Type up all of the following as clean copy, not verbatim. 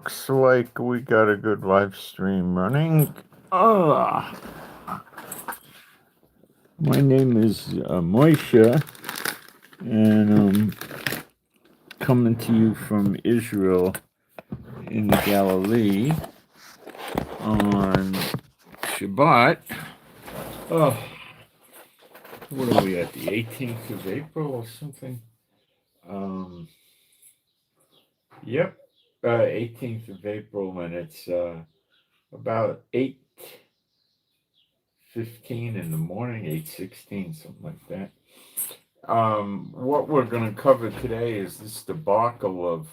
Looks like we got a good live stream running. My name is Moshe, and I'm coming to you from Israel in the Galilee on Shabbat. What are we at, the 18th of April or something? Yep, 18th of April, and it's about 8:15 in the morning, 8:16, something like that. What we're going to cover today is this debacle of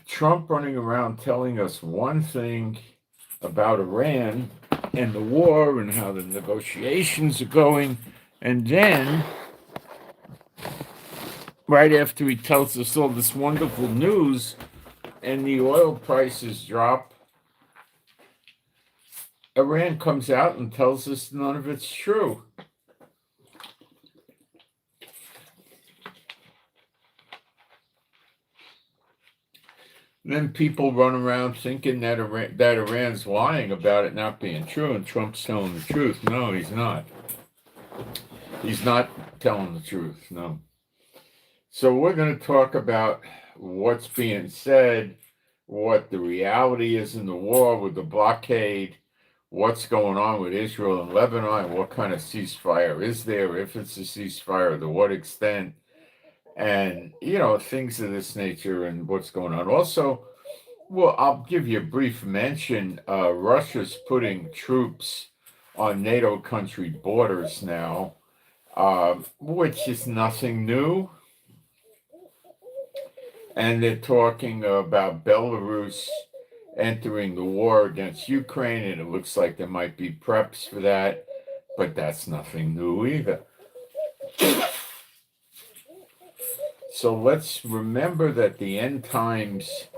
Trump running around telling us one thing about Iran and the war and how the negotiations are going, and then right after he tells us all this wonderful news and the oil prices drop, Iran comes out and tells us none of it's true. Then people run around thinking that Iran's lying about it not being true, and Trump's telling the truth. No, he's not. He's not telling the truth, no. So we're going to talk about what's being said, what the reality is in the war with the blockade, what's going on with Israel and Lebanon, what kind of ceasefire is there, if it's a ceasefire, to what extent, and, things of this nature and what's going on. Also, well, I'll give you a brief mention. Russia's putting troops on NATO country borders now, which is nothing new. And they're talking about Belarus entering the war against Ukraine, and it looks like there might be preps for that, but that's nothing new either. So let's remember that the end times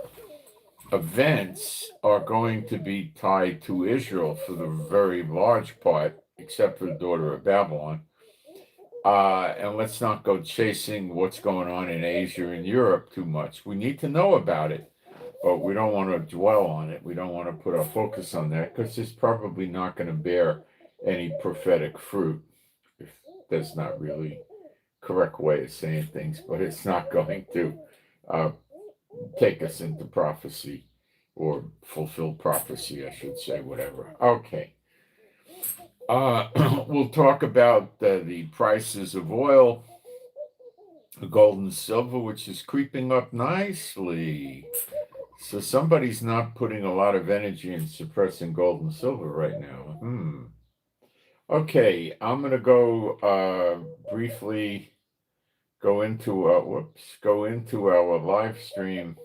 events are going to be tied to Israel for the very large part, except for the daughter of Babylon. And let's not go chasing what's going on in Asia and Europe too much. We need to know about it, but we don't want to dwell on it. We don't want to put our focus on that because it's probably not going to bear any prophetic fruit. If that's not really correct way of saying things, but it's not going to take us into prophecy or fulfill prophecy, I should say, whatever. Okay. We'll talk about the prices of oil, gold and silver, which is creeping up nicely. So somebody's not putting a lot of energy in suppressing gold and silver right now. Okay, I'm going to go briefly go into our live stream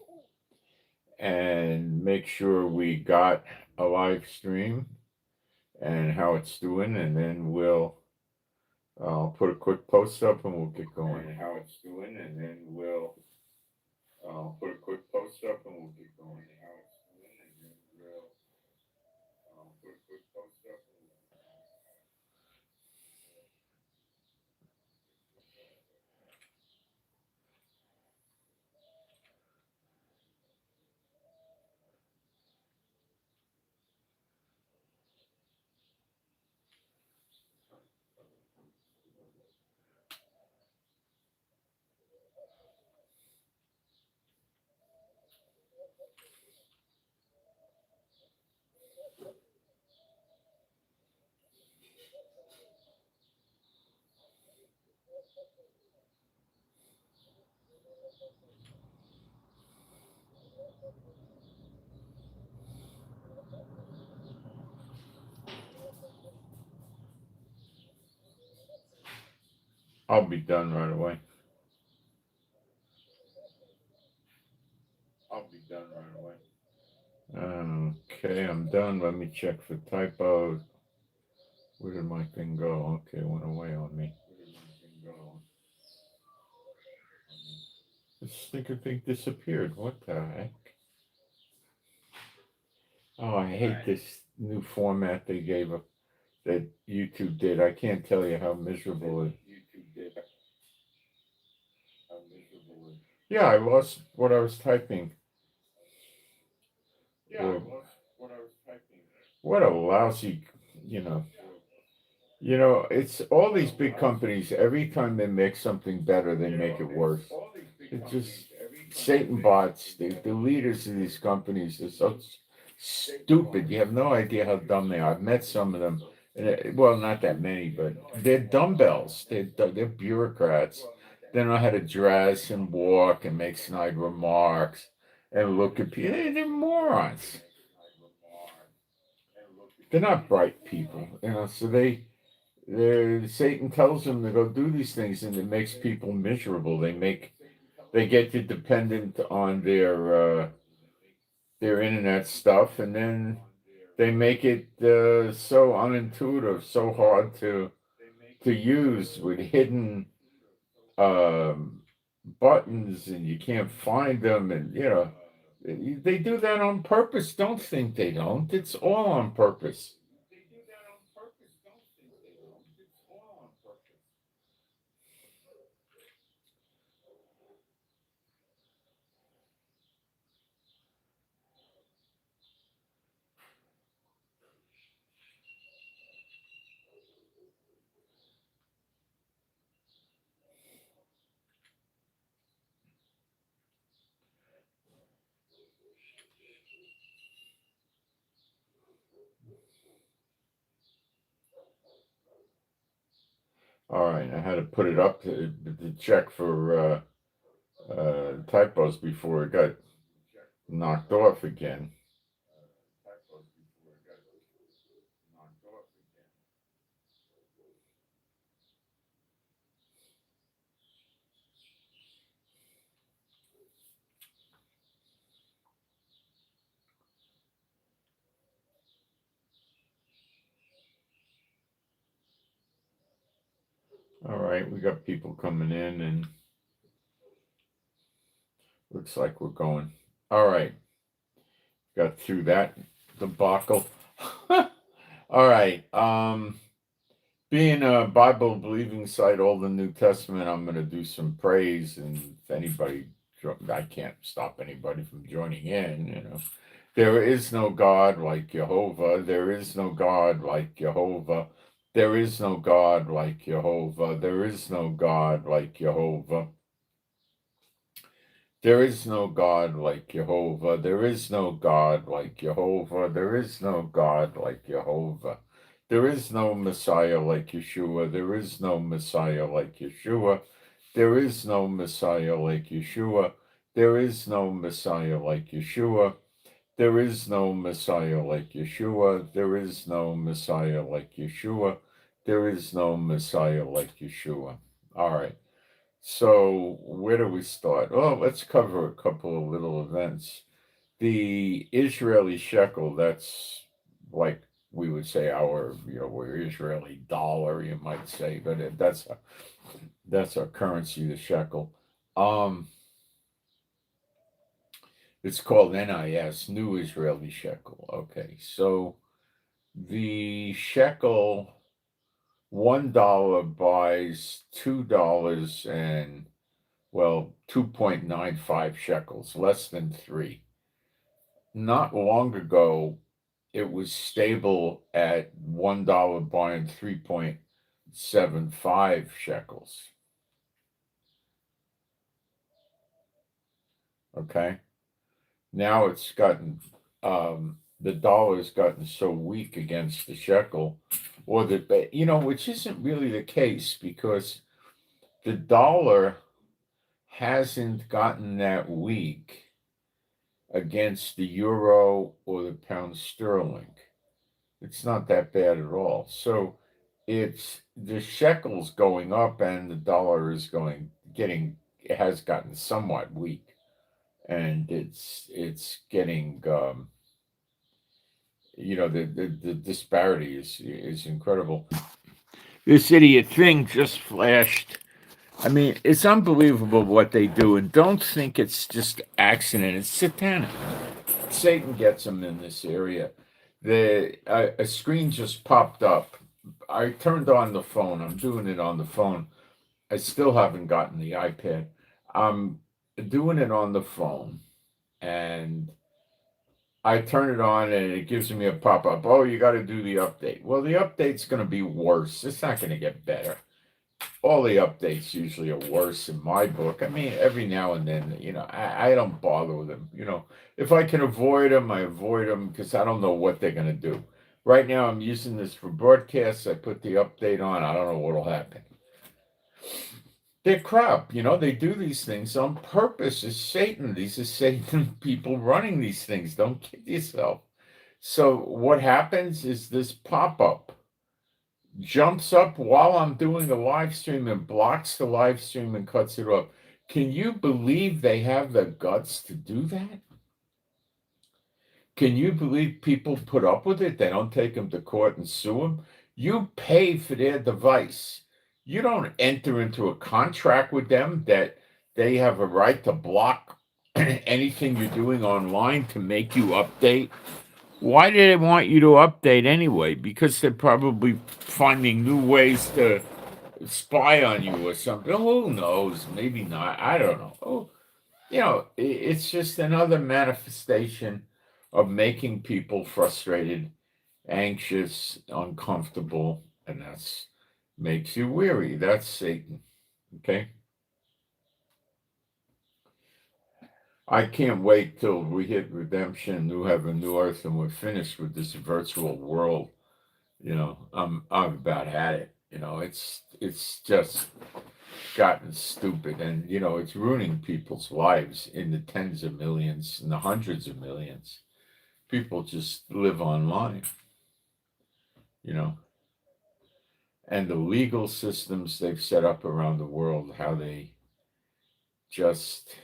and make sure we got a live stream and how it's doing, and then I'll put a quick post up and we'll get going. And how it's doing, and then I'll put a quick post up and we'll get going. How it's doing, and then I'll put a quick post up and we'll get going. I'll be done right away. Okay, I'm done. Let me check for typos. Where did my thing go? Okay, it went away on me. This stinker thing disappeared. What the heck? Oh, I hate this new format they gave up that YouTube did. I can't tell you how miserable it is. Yeah, I lost what I was typing. What a lousy, you know. It's all these big companies. Every time they make something better, they make it worse. It's just Satan bots. The leaders of these companies are so stupid. You have no idea how dumb they are. I've met some of them. Well, not that many, but they're dumbbells. They're bureaucrats. They don't know how to dress and walk and make snide remarks and look at people. They're morons. They're not bright people, So Satan tells them to go do these things, and it makes people miserable. They get you dependent on their internet stuff, and then they make it so unintuitive, so hard to use with hidden buttons, and you can't find them, and they do that on purpose. Don't think they don't. It's all on purpose. All right, I had to put it up to check for typos before it got knocked off again. All right, we got people coming in, and looks like we're going. All right, got through that debacle. All right, being a Bible believing site, all the New Testament, I'm going to do some praise, and if anybody, I can't stop anybody from joining in. There is no God like Jehovah. There is no God like Jehovah. There is no God like Jehovah. There is no God like Jehovah. There is no God like Jehovah. There is no God like Jehovah. There is no God like Jehovah. There is no Messiah like Yeshua. There is no Messiah like Yeshua. There is no Messiah like Yeshua. There is no Messiah like Yeshua. There is no Messiah like Yeshua. There is no Messiah like Yeshua. There is no Messiah like Yeshua. All right. So where do we start? Well, let's cover a couple of little events. The Israeli shekel, that's like we would say we're Israeli dollar, you might say, but that's our currency, the shekel. It's called NIS, New Israeli Shekel. Okay, so the shekel, $1 buys $2 and 2.95 shekels, less than 3. Not long ago, it was stable at $1 buying 3.75 shekels. Okay. Now it's gotten, the dollar's gotten so weak against the shekel, which isn't really the case, because the dollar hasn't gotten that weak against the euro or the pound sterling. It's not that bad at all. So it's the shekel's going up and the dollar is it has gotten somewhat weak, and it's getting the disparity is incredible. This idiot thing just flashed. I mean, it's unbelievable what they do, and don't think it's just accident. It's satanic. Satan gets them in this area. A screen just popped up. I turned on the phone. I'm doing it on the phone. I still haven't gotten the iPad. I'm doing it on the phone, and I turn it on and it gives me a pop-up. Oh, you got to do the update. Well, the update's going to be worse. It's not going to get better. All the updates usually are worse in my book. I mean, every now and then, I don't bother with them. If I can avoid them, I avoid them because I don't know what they're going to do. Right now, I'm using this for broadcasts. I put the update on. I don't know what'll happen. They're crap. They do these things on purpose. It's Satan. These are Satan people running these things. Don't kid yourself. So what happens is this pop-up jumps up while I'm doing the live stream and blocks the live stream and cuts it off. Can you believe they have the guts to do that? Can you believe people put up with it? They don't take them to court and sue them. You pay for their device. You don't enter into a contract with them that they have a right to block anything you're doing online to make you update. Why do they want you to update anyway? Because they're probably finding new ways to spy on you or something. Who knows? Maybe not. I don't know. It's just another manifestation of making people frustrated, anxious, uncomfortable, and that's makes you weary. That's Satan. Okay? I can't wait till we hit redemption, new heaven, new earth, and we're finished with this virtual world. I've about had it. It's just gotten stupid, and it's ruining people's lives in the tens of millions and the hundreds of millions. People just live online, and the legal systems they've set up around the world, how they just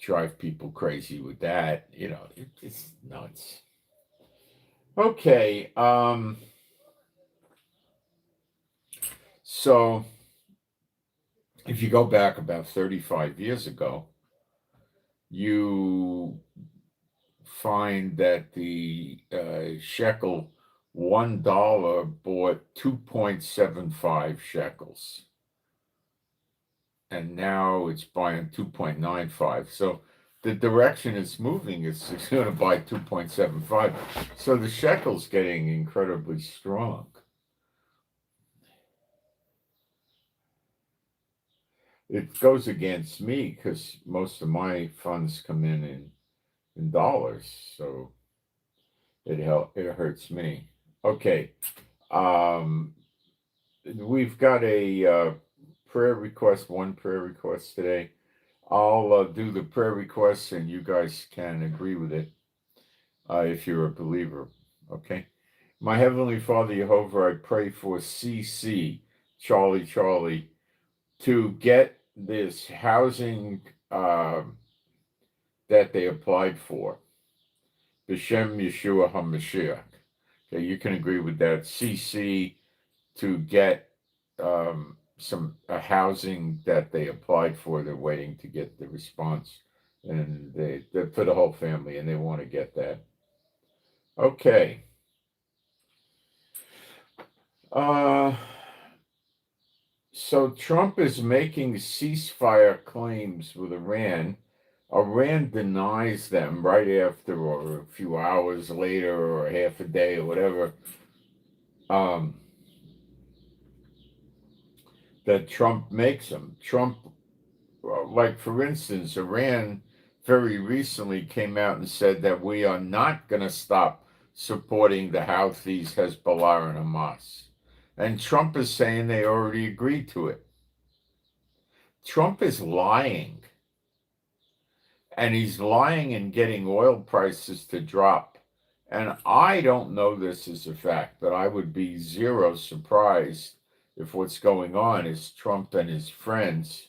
drive people crazy with that. It's nuts. Okay. So if you go back about 35 years ago, you find that the shekel $1 bought 2.75 shekels. And now it's buying 2.95. So the direction it's moving is it's going to buy 2.75. So the shekel's getting incredibly strong. It goes against me because most of my funds come in dollars, so it hurts me. Okay, we've got a prayer request, one prayer request today. I'll do the prayer requests, and you guys can agree with it if you're a believer. Okay, my Heavenly Father Jehovah, I pray for CC Charlie to get this housing that they applied for. B'Shem Yeshua HaMashiach. Okay, you can agree with that. CC to get some housing that they applied for. They're waiting to get the response, and they're for the whole family, and they want to get that. Okay. So Trump is making ceasefire claims with Iran. Iran denies them right after, or a few hours later, or half a day, or whatever, that Trump makes them. Trump, like for instance, Iran very recently came out and said that we are not going to stop supporting the Houthis, Hezbollah, and Hamas. And Trump is saying they already agreed to it. Trump is lying. And he's lying and getting oil prices to drop. And I don't know this as a fact, but I would be zero surprised if what's going on is Trump and his friends.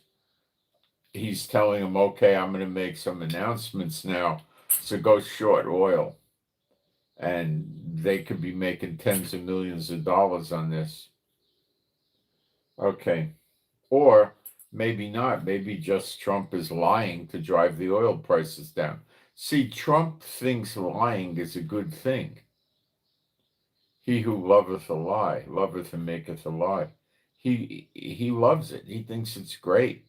He's telling them, okay, I'm going to make some announcements now to go short oil. And they could be making tens of millions of dollars on this. Okay. Or maybe not. Maybe just Trump is lying to drive the oil prices down. See, Trump thinks lying is a good thing. He who loveth a lie, loveth and maketh a lie. He loves it. He thinks it's great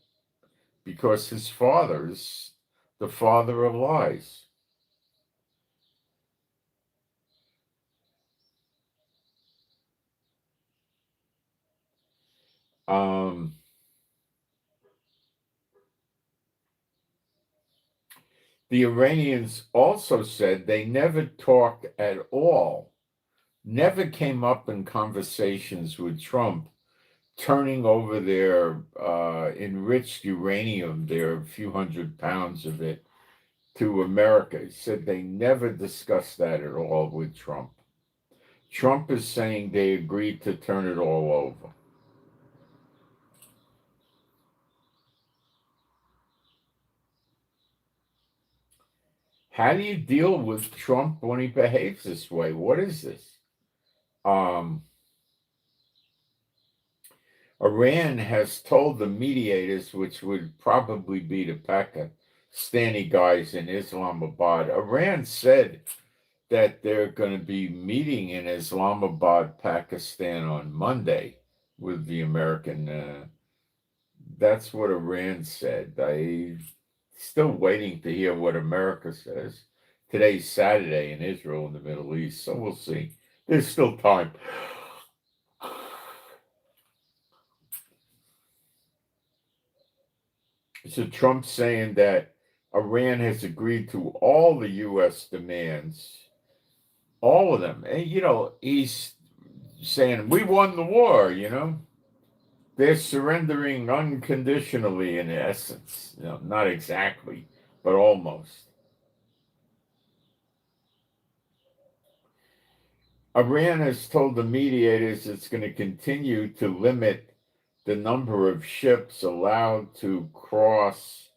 because his father's the father of lies. The Iranians also said they never talked at all, never came up in conversations with Trump, turning over their enriched uranium, their few hundred pounds of it, to America. He said they never discussed that at all with Trump. Trump is saying they agreed to turn it all over. How do you deal with Trump when he behaves this way? What is this? Iran has told the mediators, which would probably be the Pakistani guys in Islamabad. Iran said that they're going to be meeting in Islamabad, Pakistan on Monday with the American. That's what Iran said. I'm still waiting to hear what America says. Today's Saturday in Israel, in the Middle East, so we'll see. There's still time. So Trump's saying that Iran has agreed to all the U.S. demands, all of them. And, he's saying, we won the war. They're surrendering unconditionally in essence. Not exactly, but almost. Iran has told the mediators it's going to continue to limit the number of ships allowed to cross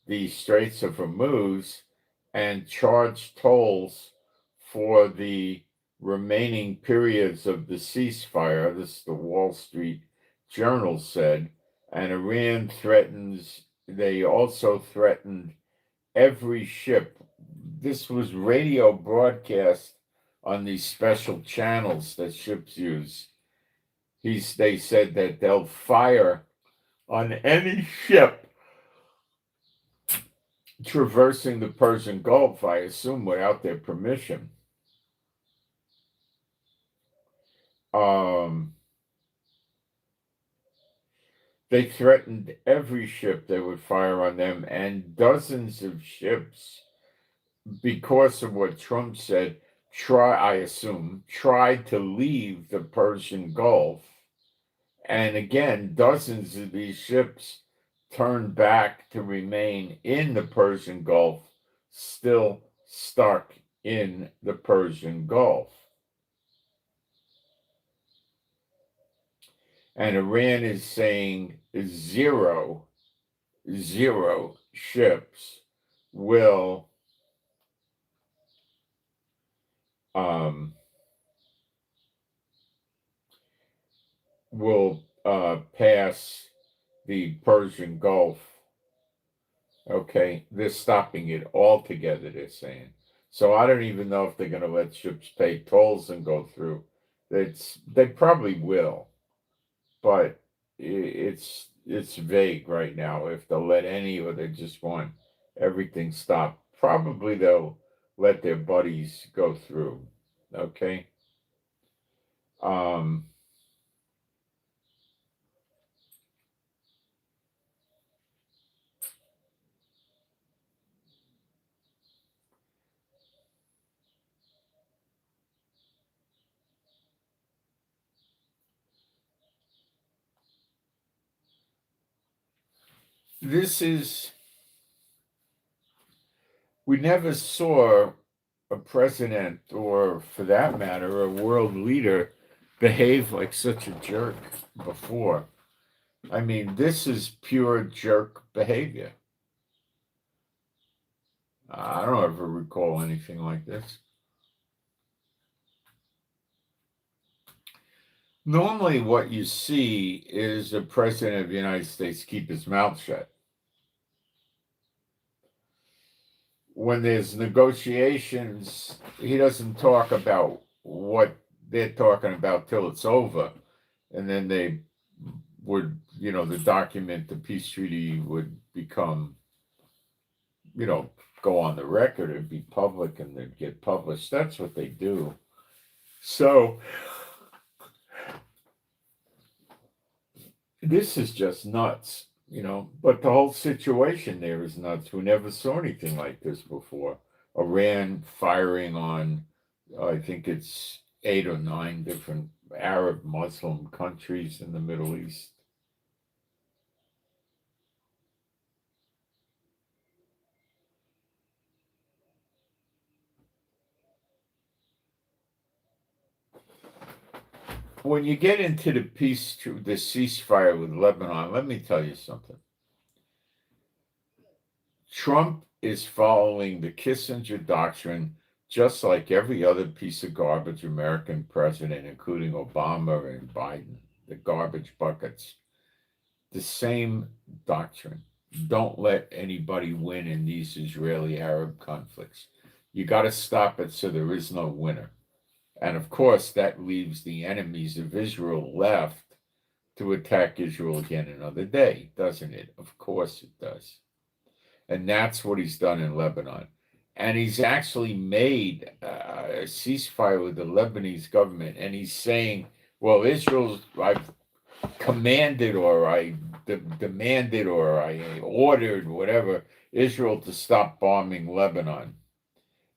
the Straits of Hormuz and charge tolls for the remaining periods of the ceasefire. This the Wall Street Journal said. And Iran they also threatened every ship. This was radio broadcast on these special channels that ships use. They said that they'll fire on any ship traversing the Persian Gulf, I assume, without their permission. They threatened every ship they would fire on them, and dozens of ships, because of what Trump said, tried to leave the Persian Gulf. And again, dozens of these ships turned back to remain in the Persian Gulf, still stuck in the Persian Gulf. And Iran is saying zero ships will pass the Persian Gulf. Okay, they're stopping it altogether, they're saying. So I don't even know if they're going to let ships pay tolls and go through. They probably will, but it's vague right now if they'll let any or they just want everything stopped. Probably they'll let their buddies go through. Okay. We never saw a president, or for that matter, a world leader, behave like such a jerk before. I mean, this is pure jerk behavior. I don't ever recall anything like this. Normally, what you see is a president of the United States keep his mouth shut. When there's negotiations, he doesn't talk about what they're talking about till it's over. And then they would, the document, the peace treaty would become, go on the record. It'd be public and they'd get published. That's what they do. So This is just nuts, but the whole situation there is nuts. We never saw anything like this before. Iran firing on, I think it's 8 or 9 different Arab Muslim countries in the Middle East. When you get into the ceasefire with Lebanon, let me tell you something. Trump is following the Kissinger doctrine just like every other piece of garbage American president, including Obama and Biden, the garbage buckets. The same doctrine. Don't let anybody win in these Israeli-Arab conflicts. You got to stop it so there is no winner. And of course, that leaves the enemies of Israel left to attack Israel again another day, doesn't it? Of course it does. And that's what he's done in Lebanon. And he's actually made a ceasefire with the Lebanese government. And he's saying, well, I've commanded or I demanded or I ordered, whatever, Israel to stop bombing Lebanon.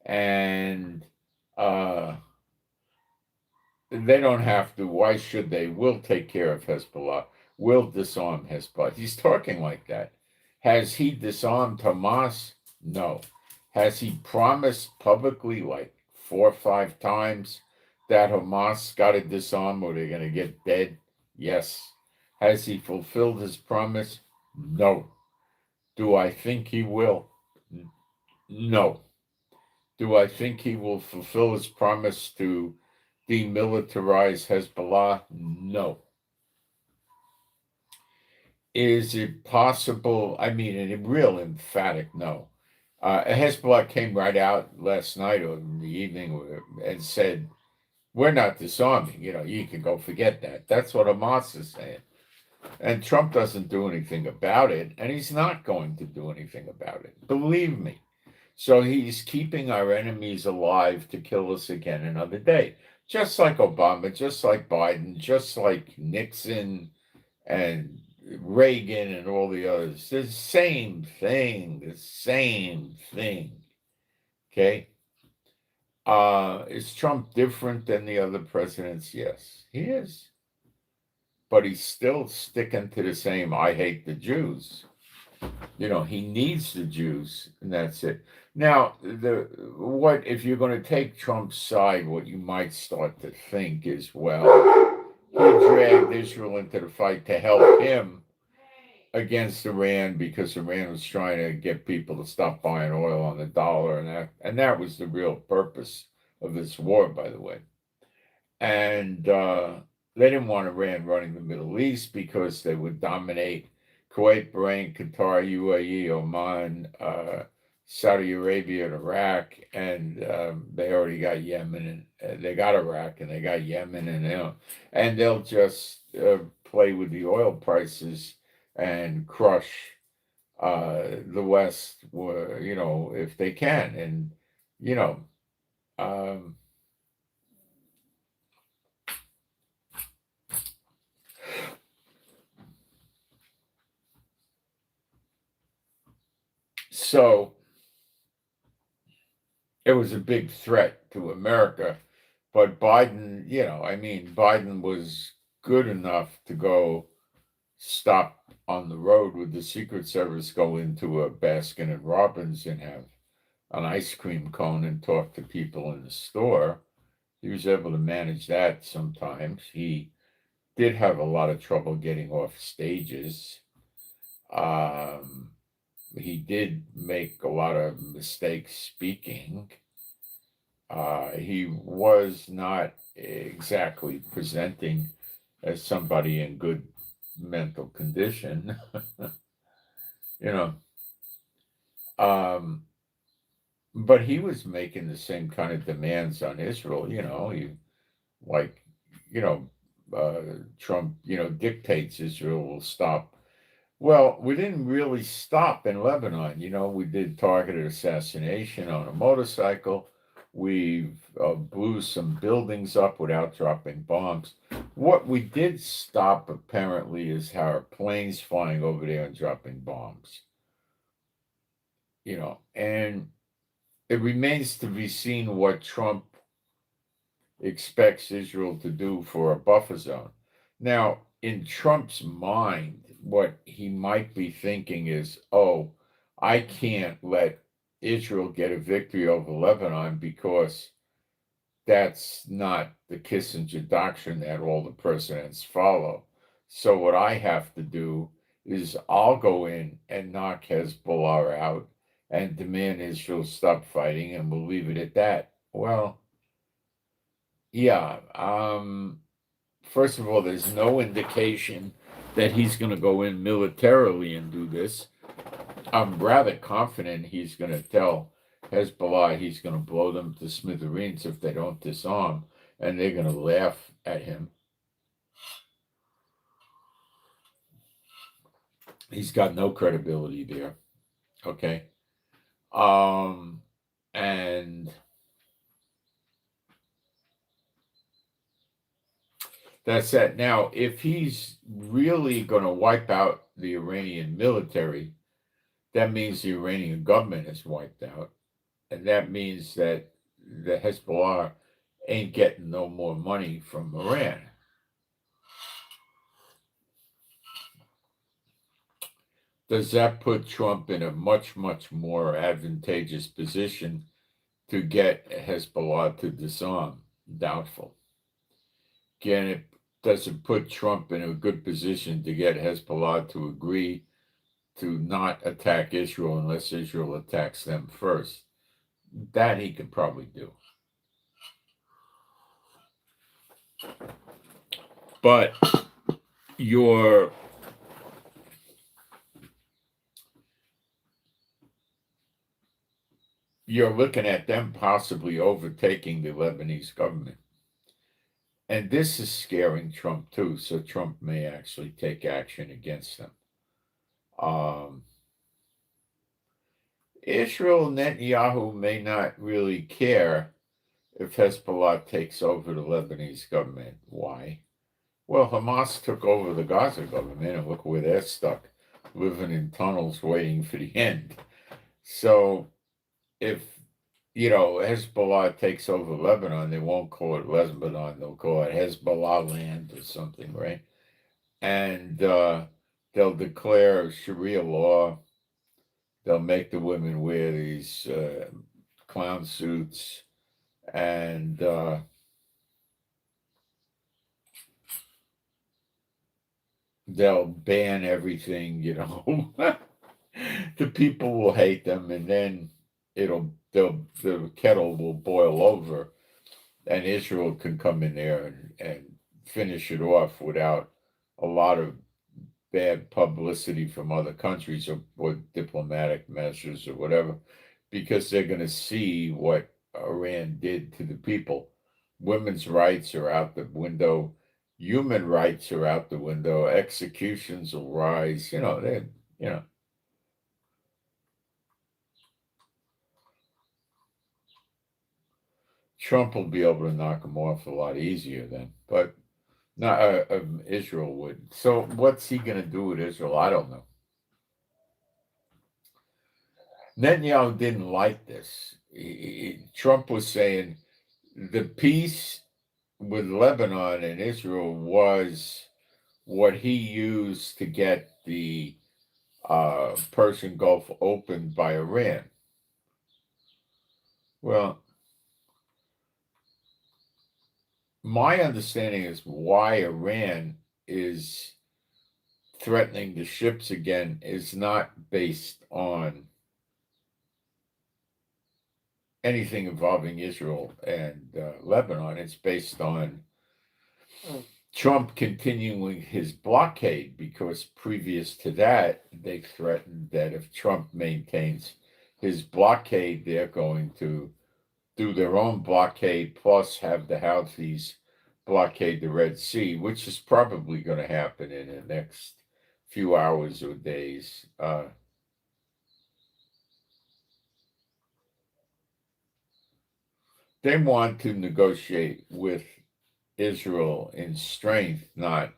And they don't have to. Why should they? We'll take care of Hezbollah. We'll disarm Hezbollah. He's talking like that. Has he disarmed Hamas? No. Has he promised publicly like 4 or 5 times that Hamas got to disarm or they're going to get dead? Yes. Has he fulfilled his promise? No. Do I think he will? No. Do I think he will fulfill his promise to demilitarize Hezbollah? No. Is it possible? I mean, a real emphatic no. Hezbollah came right out last night or in the evening and said, we're not disarming. You can go forget that. That's what Hamas is saying. And Trump doesn't do anything about it, and he's not going to do anything about it. Believe me. So he's keeping our enemies alive to kill us again another day. Just like Obama, just like Biden, just like Nixon and Reagan and all the others. The same thing, okay? Is Trump different than the other presidents? Yes, he is. But he's still sticking to the same, I hate the Jews. He needs the Jews, and that's it. Now, what if you're going to take Trump's side, what you might start to think is, well, he dragged Israel into the fight to help him against Iran because Iran was trying to get people to stop buying oil on the dollar, and that was the real purpose of this war, by the way. And they didn't want Iran running the Middle East because they would dominate Kuwait, Bahrain, Qatar, UAE, Oman, Saudi Arabia, and Iraq, and they already got Yemen, and they got Iraq, and they got Yemen, and they'll just play with the oil prices and crush the West, if they can, and so it was a big threat to America. But Biden, Biden was good enough to go stop on the road with the Secret Service, go into a Baskin and Robbins and have an ice cream cone and talk to people in the store. He was able to manage that sometimes. He did have a lot of trouble getting off stages. He did make a lot of mistakes speaking. He was not exactly presenting as somebody in good mental condition, but he was making the same kind of demands on Israel, Trump, dictates Israel will stop. Well, we didn't really stop in Lebanon. We did targeted assassination on a motorcycle. We blew some buildings up without dropping bombs. What we did stop apparently is how our planes flying over there and dropping bombs. And it remains to be seen what Trump expects Israel to do for a buffer zone. Now, in Trump's mind, what he might be thinking is, oh, I can't let Israel get a victory over Lebanon because that's not the Kissinger doctrine that all the presidents follow. So what I have to do is I'll go in and knock Hezbollah out and demand Israel stop fighting, and we'll leave it at that. Well, yeah. First of all, there's no indication that he's going to go in militarily and do this. I'm rather confident he's going to tell Hezbollah he's going to blow them to smithereens if they don't disarm, and they're going to laugh at him. He's got no credibility there. Okay. And that's that. Now, if he's really going to wipe out the Iranian military, that means the Iranian government is wiped out. And that means that the Hezbollah ain't getting no more money from Iran. Does that put Trump in a much, much more advantageous position to get Hezbollah to disarm? Doubtful. Again, does it put Trump in a good position to get Hezbollah to agree to not attack Israel unless Israel attacks them first? That he could probably do. But you're looking at them possibly overtaking the Lebanese government. And this is scaring Trump too, so Trump may actually take action against them. Israel Netanyahu may not really care if Hezbollah takes over the Lebanese government. Why? Well, Hamas took over the Gaza government, and look where they're stuck, living in tunnels waiting for the end. So if Hezbollah takes over Lebanon, they won't call it Lebanon, they'll call it Hezbollah land or something, right? And they'll declare Sharia law. They'll make the women wear these clown suits, and they'll ban everything, The people will hate them, and then the kettle will boil over, and Israel can come in there and finish it off without a lot of bad publicity from other countries or diplomatic measures or whatever, because they're going to see what Iran did to the people. Women's rights are out the window. Human rights are out the window. Executions will rise. Trump will be able to knock them off a lot easier then, but not Israel would. So what's he going to do with Israel? I don't know. Netanyahu didn't like this. Trump was saying the peace with Lebanon and Israel was what he used to get the Persian Gulf opened by Iran. Well, my understanding is why Iran is threatening the ships again is not based on anything involving Israel and Lebanon. It's based on Trump continuing his blockade, because previous to that, they threatened that if Trump maintains his blockade, they're going to do their own blockade, plus have the Houthis blockade the Red Sea, which is probably going to happen in the next few hours or days. They want to negotiate with Israel in strength, not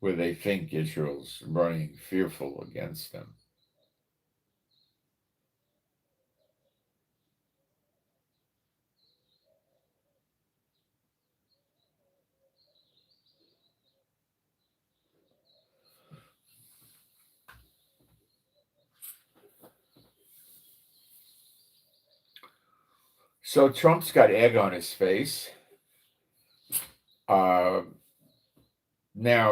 where they think Israel's running fearful against them. So Trump's got egg on his face. Now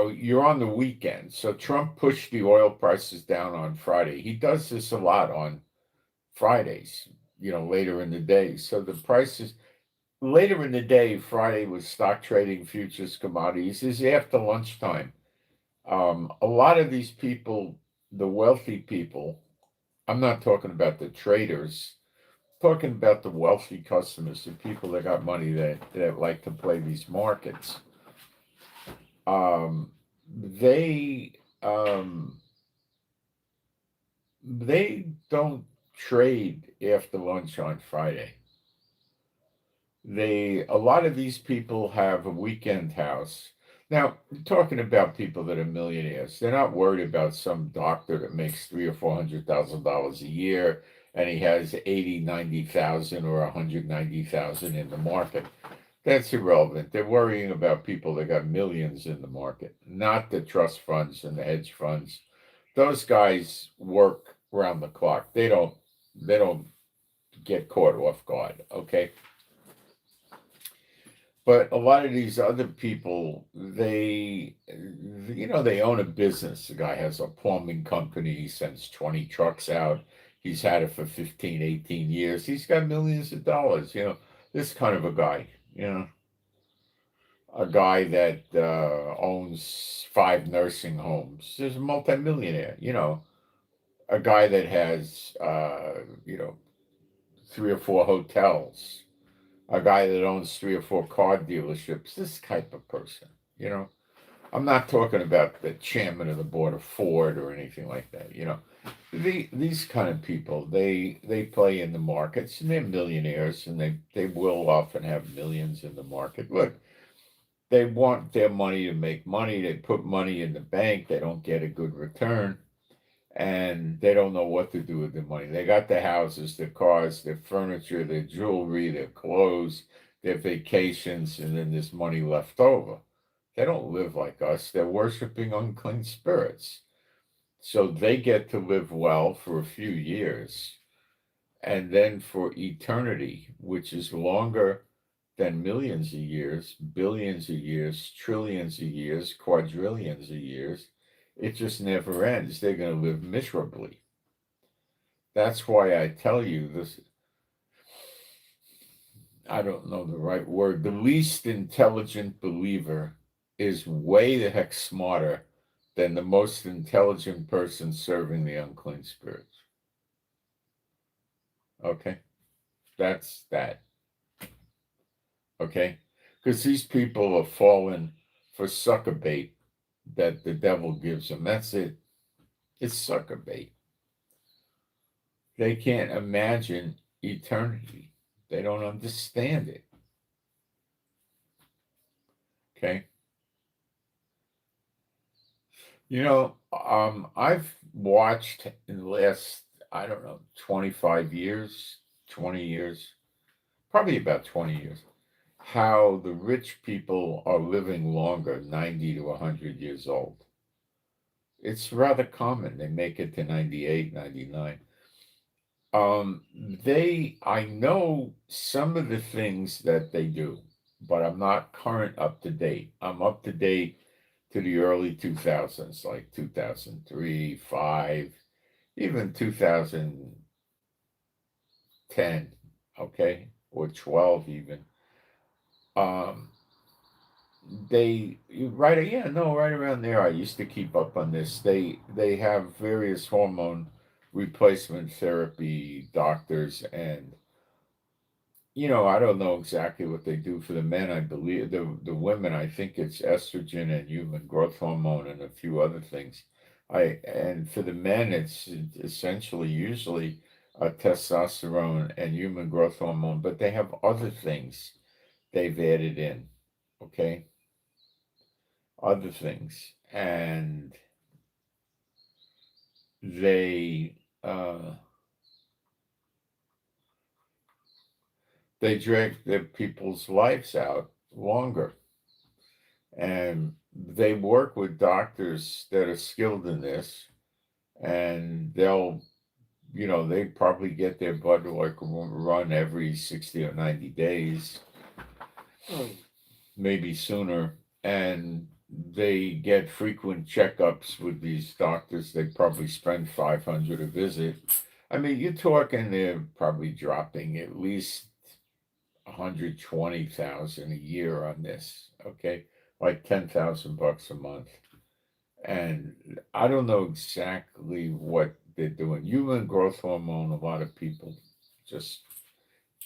you're on the weekend. So Trump pushed the oil prices down on Friday. He does this a lot on Fridays, later in the day. So the prices later in the day, Friday was stock trading, futures, commodities, is after lunchtime. A lot of these people, the wealthy people, I'm not talking about the traders, talking about the wealthy customers, the people that got money that like to play these markets. They don't trade after lunch on Friday. A lot of these people have a weekend house. Now, talking about people that are millionaires, they're not worried about some doctor that makes $300,000 or $400,000 a year, and he has 80, 90,000 or 190,000 in the market. That's irrelevant. They're worrying about people that got millions in the market, not the trust funds and the hedge funds. Those guys work around the clock. They don't get caught off guard, okay? But a lot of these other people, they own a business. The guy has a plumbing company. He sends 20 trucks out. He's had it for 15, 18 years. He's got millions of dollars, this kind of a guy, a guy that owns 5 nursing homes. He's a multimillionaire, a guy that has, 3 or 4 hotels, a guy that owns 3 or 4 car dealerships, this type of person, I'm not talking about the chairman of the board of Ford or anything like that, These kind of people, they play in the markets, and they're millionaires, and they will often have millions in the market. Look, they want their money to make money. They put money in the bank. They don't get a good return, and they don't know what to do with the money. They got their houses, their cars, their furniture, their jewelry, their clothes, their vacations, and then there's money left over. They don't live like us. They're worshiping unclean spirits. So they get to live well for a few years, and then for eternity, which is longer than millions of years, billions of years, trillions of years, quadrillions of years, it just never ends. They're going to live miserably. That's why I tell you this. I don't know the right word. The least intelligent believer is way the heck smarter than the most intelligent person serving the unclean spirits. Okay? That's that. Okay? Because these people are falling for sucker bait that the devil gives them. That's it. It's sucker bait. They can't imagine eternity. They don't understand it. Okay? I've watched in the last, 25 years, 20 years, probably about 20 years, how the rich people are living longer, 90 to 100 years old. It's rather common. They make it to 98, 99. I know some of the things that they do, but I'm not current up to date. I'm up to date to the early 2000s, like 2003, 5, even 2010, okay, or 12 even. Right around there. I used to keep up on this. They have various hormone replacement therapy doctors, and I don't know exactly what they do for the men. I believe the women, I think it's estrogen and human growth hormone and a few other things. And for the men, it's essentially usually testosterone and human growth hormone, but they have other things they've added in, okay, other things, and they uh, they drag their people's lives out longer, and they work with doctors that are skilled in this, and they'll, they probably get their blood work run every 60 or 90 days, maybe sooner, and they get frequent checkups with these doctors. They probably spend 500 a visit. I mean, you're talking they're probably dropping at least 120,000 a year on this, okay? Like 10,000 bucks a month. And I don't know exactly what they're doing. Human growth hormone, a lot of people just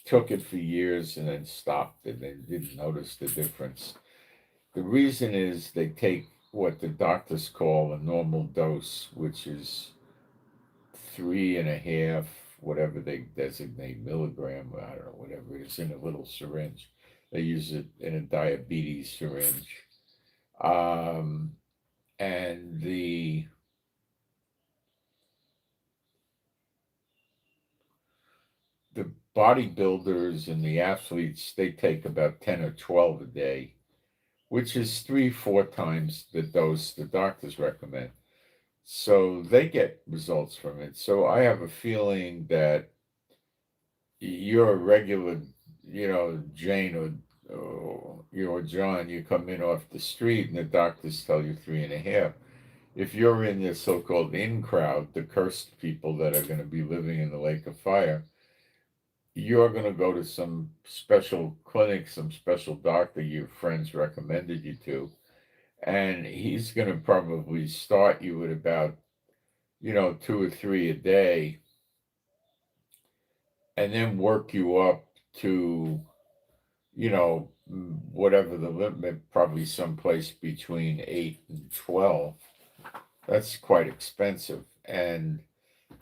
took it for years and then stopped and then didn't notice the difference. The reason is they take what the doctors call a normal dose, which is 3.5, whatever they designate, milligram, I don't know, whatever it is, in a little syringe. They use it in a diabetes syringe. And the bodybuilders and the athletes, they take about 10 or 12 a day, which is 3, 4 times the dose the doctors recommend. So they get results from it. So I have a feeling that you're a regular, Jane or John, you come in off the street and the doctors tell you 3.5. If you're in the so-called in crowd, the cursed people that are going to be living in the lake of fire, you're going to go to some special clinic, some special doctor your friends recommended you to, and he's going to probably start you at about, 2 or 3 a day, and then work you up to, whatever the limit, probably someplace between 8 and 12. That's quite expensive. And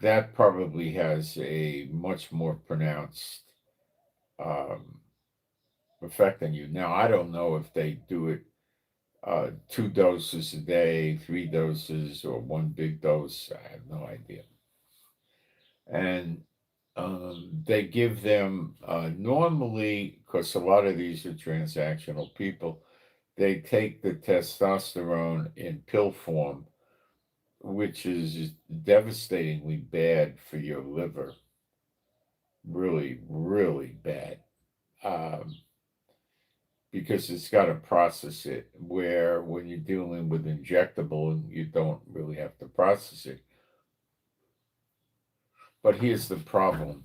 that probably has a much more pronounced um, effect on you. Now, I don't know if they do it 2 doses a day, 3 doses, or one big dose. I have no idea. And they give them normally, because a lot of these are transactional people, they take the testosterone in pill form, which is devastatingly bad for your liver. Really, really bad. Um, because it's got to process it, where when you're dealing with injectable, you don't really have to process it. But here's the problem.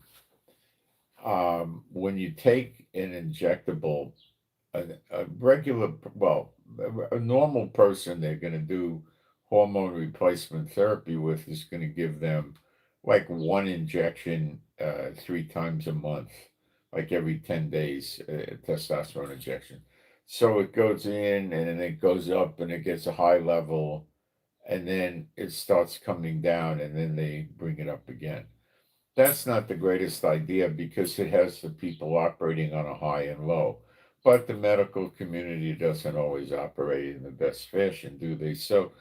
When you take an injectable, a regular, well, a normal person they're going to do hormone replacement therapy with is going to give them like one injection 3 times a month, like every 10 days, testosterone injection. So it goes in and then it goes up and it gets a high level and then it starts coming down and then they bring it up again. That's not the greatest idea because it has the people operating on a high and low. But the medical community doesn't always operate in the best fashion, do they? So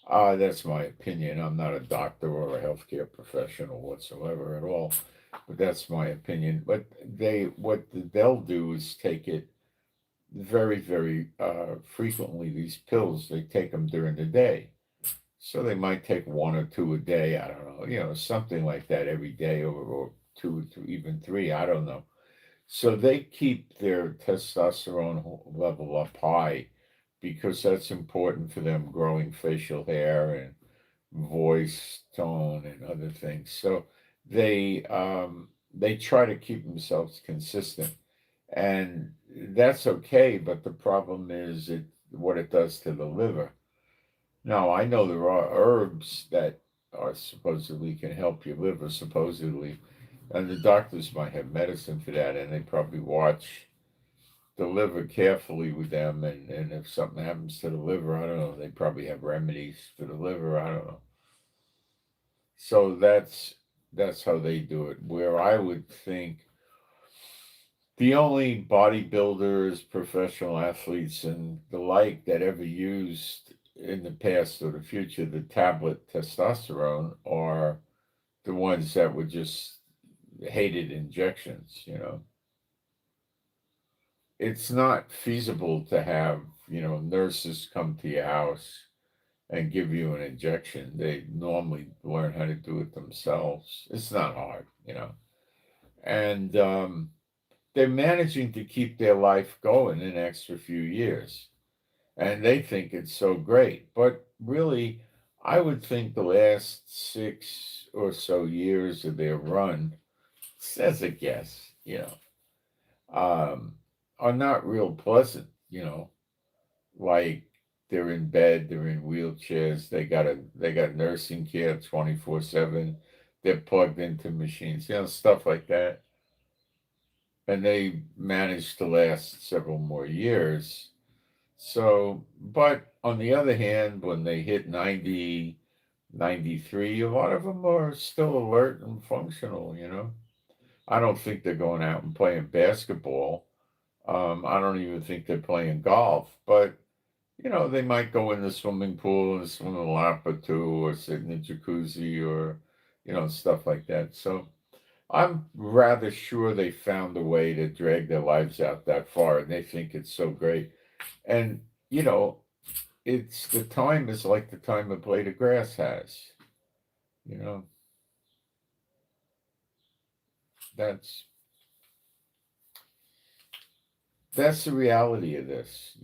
that's my opinion. I'm not a doctor or a healthcare professional whatsoever at all, but that's my opinion. But they'll do is take it very, very frequently. These pills, they take them during the day. So they might take 1 or 2 a day. I don't know, something like that every day, or 2 or 3, even 3. I don't know. So they keep their testosterone level up high because that's important for them growing facial hair and voice tone and other things. So they try to keep themselves consistent, and that's okay. But the problem is what it does to the liver. Now, I know there are herbs that are supposedly can help your liver, supposedly, and the doctors might have medicine for that, and they probably watch the liver carefully with them, and if something happens to the liver, I don't know, they probably have remedies for the liver, I don't know. So that's how they do it. Where I would think The only bodybuilders, professional athletes, and the like that ever used in the past or the future the tablet testosterone are the ones that were just hated injections, you know. It's not feasible to have, nurses come to your house and give you an injection. They normally learn how to do it themselves. It's not hard, And they're managing to keep their life going an extra few years. And they think it's so great. But really, I would think the last 6 or so years of their run, as a guess, um, are not real pleasant, like they're in bed, they're in wheelchairs, they got nursing care 24/7, they're plugged into machines, stuff like that. And they managed to last several more years. So, but on the other hand, when they hit 90, 93, a lot of them are still alert and functional. I don't think they're going out and playing basketball. I don't even think they're playing golf, but they might go in the swimming pool and swim a lap or two or sit in the jacuzzi or, stuff like that. So I'm rather sure they found a way to drag their lives out that far and they think it's so great. And, it's the time is like the time a blade of grass has, you know, that's that's the reality of this.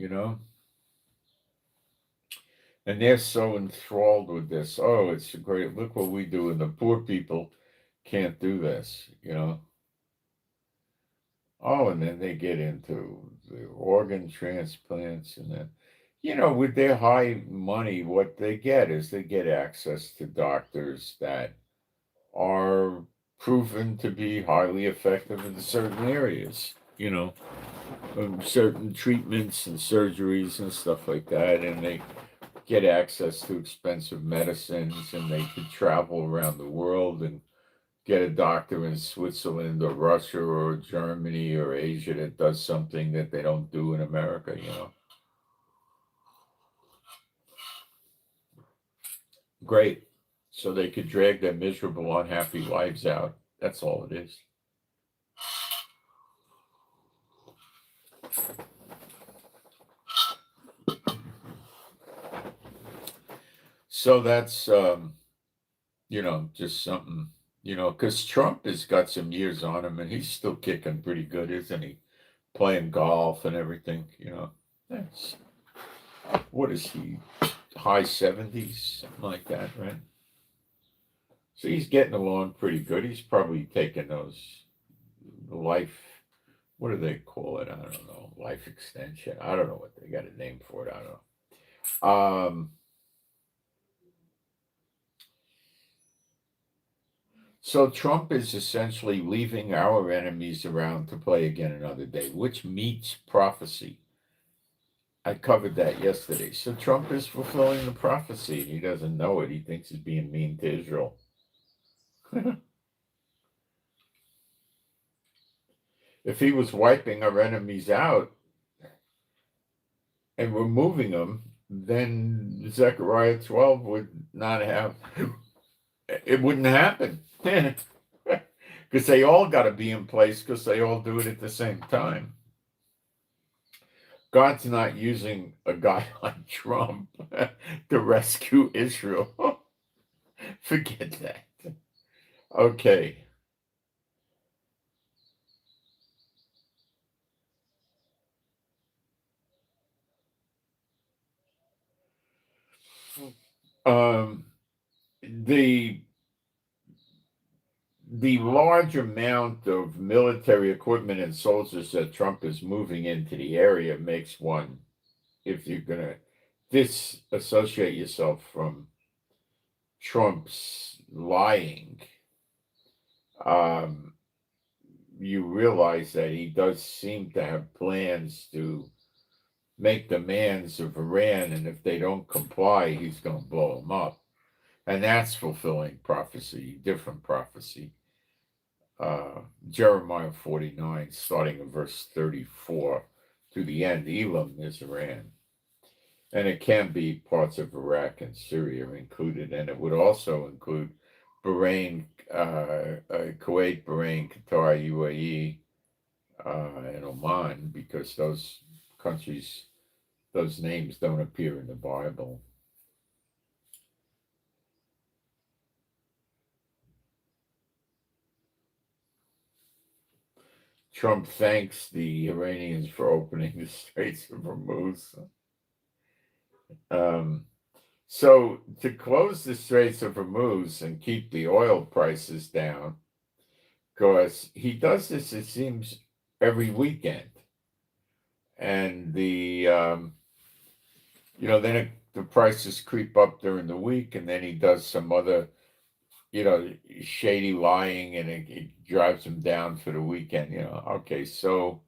And they're so enthralled with this. Oh, it's great. Look what we do. And the poor people can't do this. Oh, and then they get into the organ transplants and then, with their high money, what they get is they get access to doctors that are proven to be highly effective in certain areas, certain treatments and surgeries and stuff like that. And they get access to expensive medicines and they could travel around the world and get a doctor in Switzerland or Russia or Germany or Asia that does something that they don't do in America. Great. So they could drag their miserable, unhappy lives out. That's all it is. So that's, just something, because Trump has got some years on him and he's still kicking pretty good, isn't he? Playing golf and everything. That's, what is he, high 70s, something like that, right? So he's getting along pretty good. He's probably taking those life, what do they call it? I don't know. Life extension. I don't know what they got a name for it. I don't know. So Trump is essentially leaving our enemies around to play again another day, which meets prophecy. I covered that yesterday. So Trump is fulfilling the prophecy. He doesn't know it. He thinks he's being mean to Israel. If he was wiping our enemies out and removing them, then Zechariah 12 would not have, it wouldn't happen. Because they all got to be in place because they all do it at the same time. God's not using a guy like Trump to rescue Israel. Forget that. Okay. Um, the large amount of military equipment and soldiers that Trump is moving into the area makes one, if you're going to disassociate yourself from Trump's lying, um, you realize that he does seem to have plans to make demands of Iran, and if they don't comply, he's going to blow them up. And that's fulfilling prophecy, different prophecy. Jeremiah 49, starting in verse 34 to the end. Elam is Iran. And it can be parts of Iraq and Syria included, and it would also include Bahrain, Kuwait, Bahrain, Qatar, UAE, and Oman, because those countries, those names don't appear in the Bible. Trump thanks the Iranians for opening the Straits of Hormuz. So to close the Straits of Hormuz and keep the oil prices down, because he does this, it seems, every weekend. And then the prices creep up during the week, and then he does some other, shady lying, and it drives him down for the weekend. Okay, so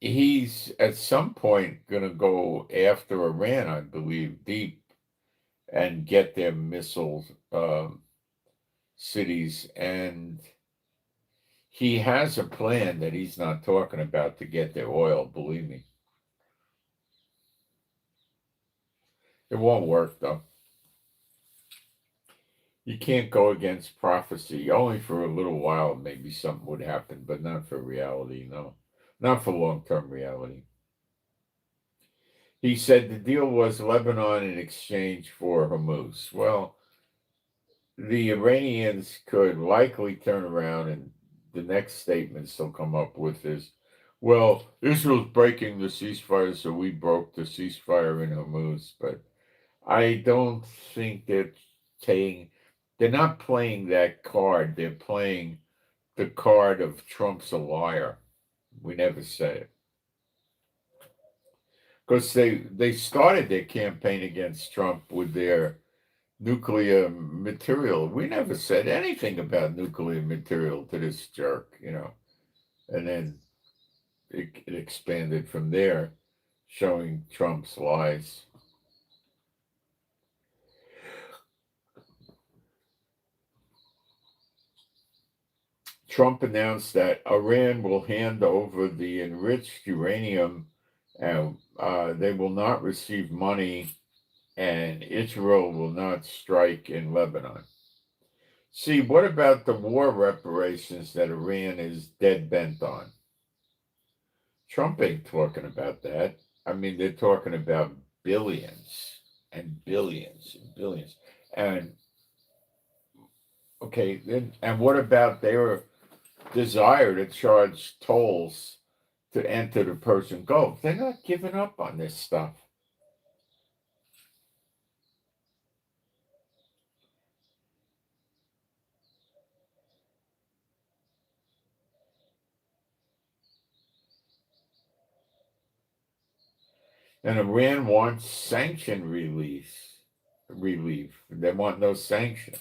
he's at some point going to go after Iran, I believe, deep, and get their missile cities, and he has a plan that he's not talking about to get their oil, believe me. It won't work, though. You can't go against prophecy. Only for a little while, maybe something would happen, but not for reality, no. Not for long-term reality. He said the deal was Lebanon in exchange for Hormuz. Well, the Iranians could likely turn around, and the next statements they'll come up with is, well, Israel's breaking the ceasefire, so we broke the ceasefire in Hormuz. But I don't think they're not playing that card. They're playing the card of Trump's a liar. We never said it. Because they started their campaign against Trump with their nuclear material. We never said anything about nuclear material to this jerk, And then it expanded from there, showing Trump's lies. Trump announced that Iran will hand over the enriched uranium, and they will not receive money, and Israel will not strike in Lebanon. See, what about the war reparations that Iran is dead bent on? Trump ain't talking about that. I mean, they're talking about billions and billions and billions. And okay, and what about their desire to charge tolls to enter the Persian Gulf? They're not giving up on this stuff. And Iran wants sanction relief. They want no sanctions.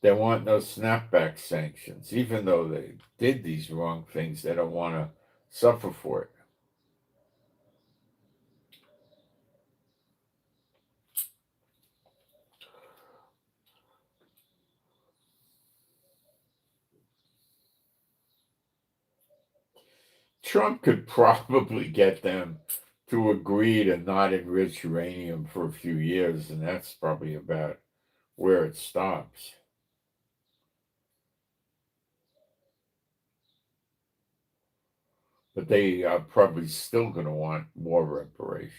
They want no snapback sanctions. Even though they did these wrong things, they don't want to suffer for it. Trump could probably get them to agree to not enrich uranium for a few years, and that's probably about where it stops. But they are probably still going to want more reparations.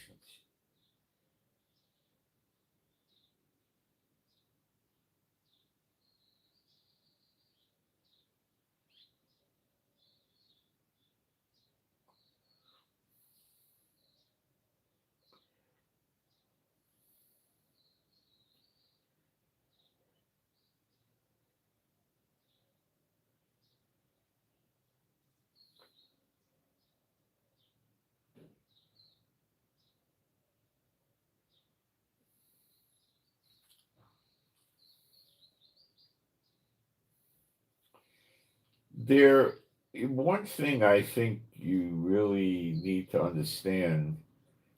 One thing I think you really need to understand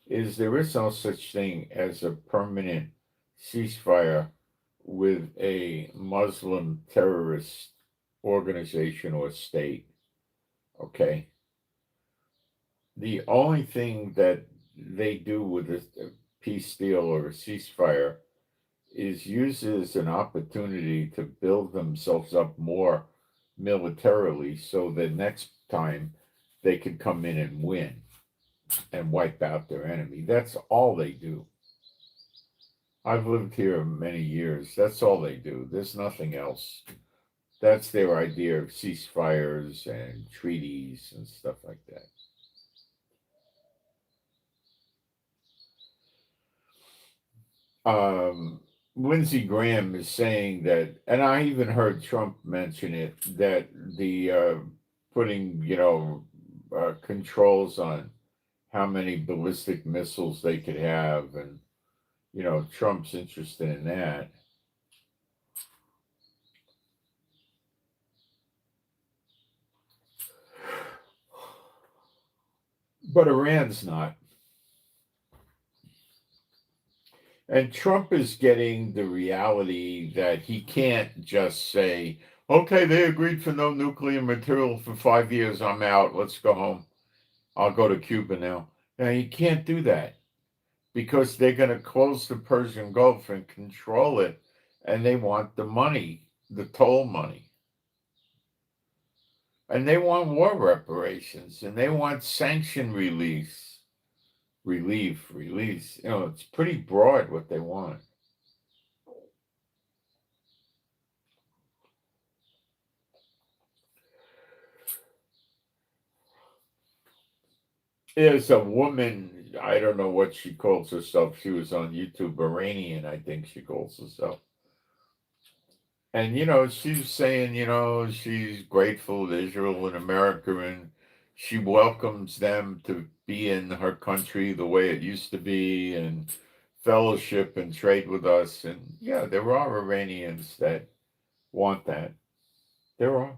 is there is no such thing as a permanent ceasefire with a Muslim terrorist organization or state. Okay. The only thing that they do with a peace deal or a ceasefire is use it as an opportunity to build themselves up more militarily so that next time they can come in and win and wipe out their enemy. That's all they do. I've lived here many years. That's all they do. There's nothing else. That's their idea of ceasefires and treaties and stuff like that. Lindsey Graham is saying that, and I even heard Trump mention it, that the putting, controls on how many ballistic missiles they could have, and, Trump's interested in that. But Iran's not. And Trump is getting the reality that he can't just say, okay, they agreed for no nuclear material for 5 years. I'm out. Let's go home. I'll go to Cuba now. Now, he can't do that because they're going to close the Persian Gulf and control it. And they want the money, the toll money. And they want war reparations, and they want sanction release. Release. It's pretty broad what they want. There's a woman, I don't know what she calls herself. She was on YouTube, Iranian, I think she calls herself. And, she's saying, she's grateful to Israel and America, and she welcomes them to be in her country the way it used to be, and fellowship and trade with us. And yeah, there are Iranians that want that. There are.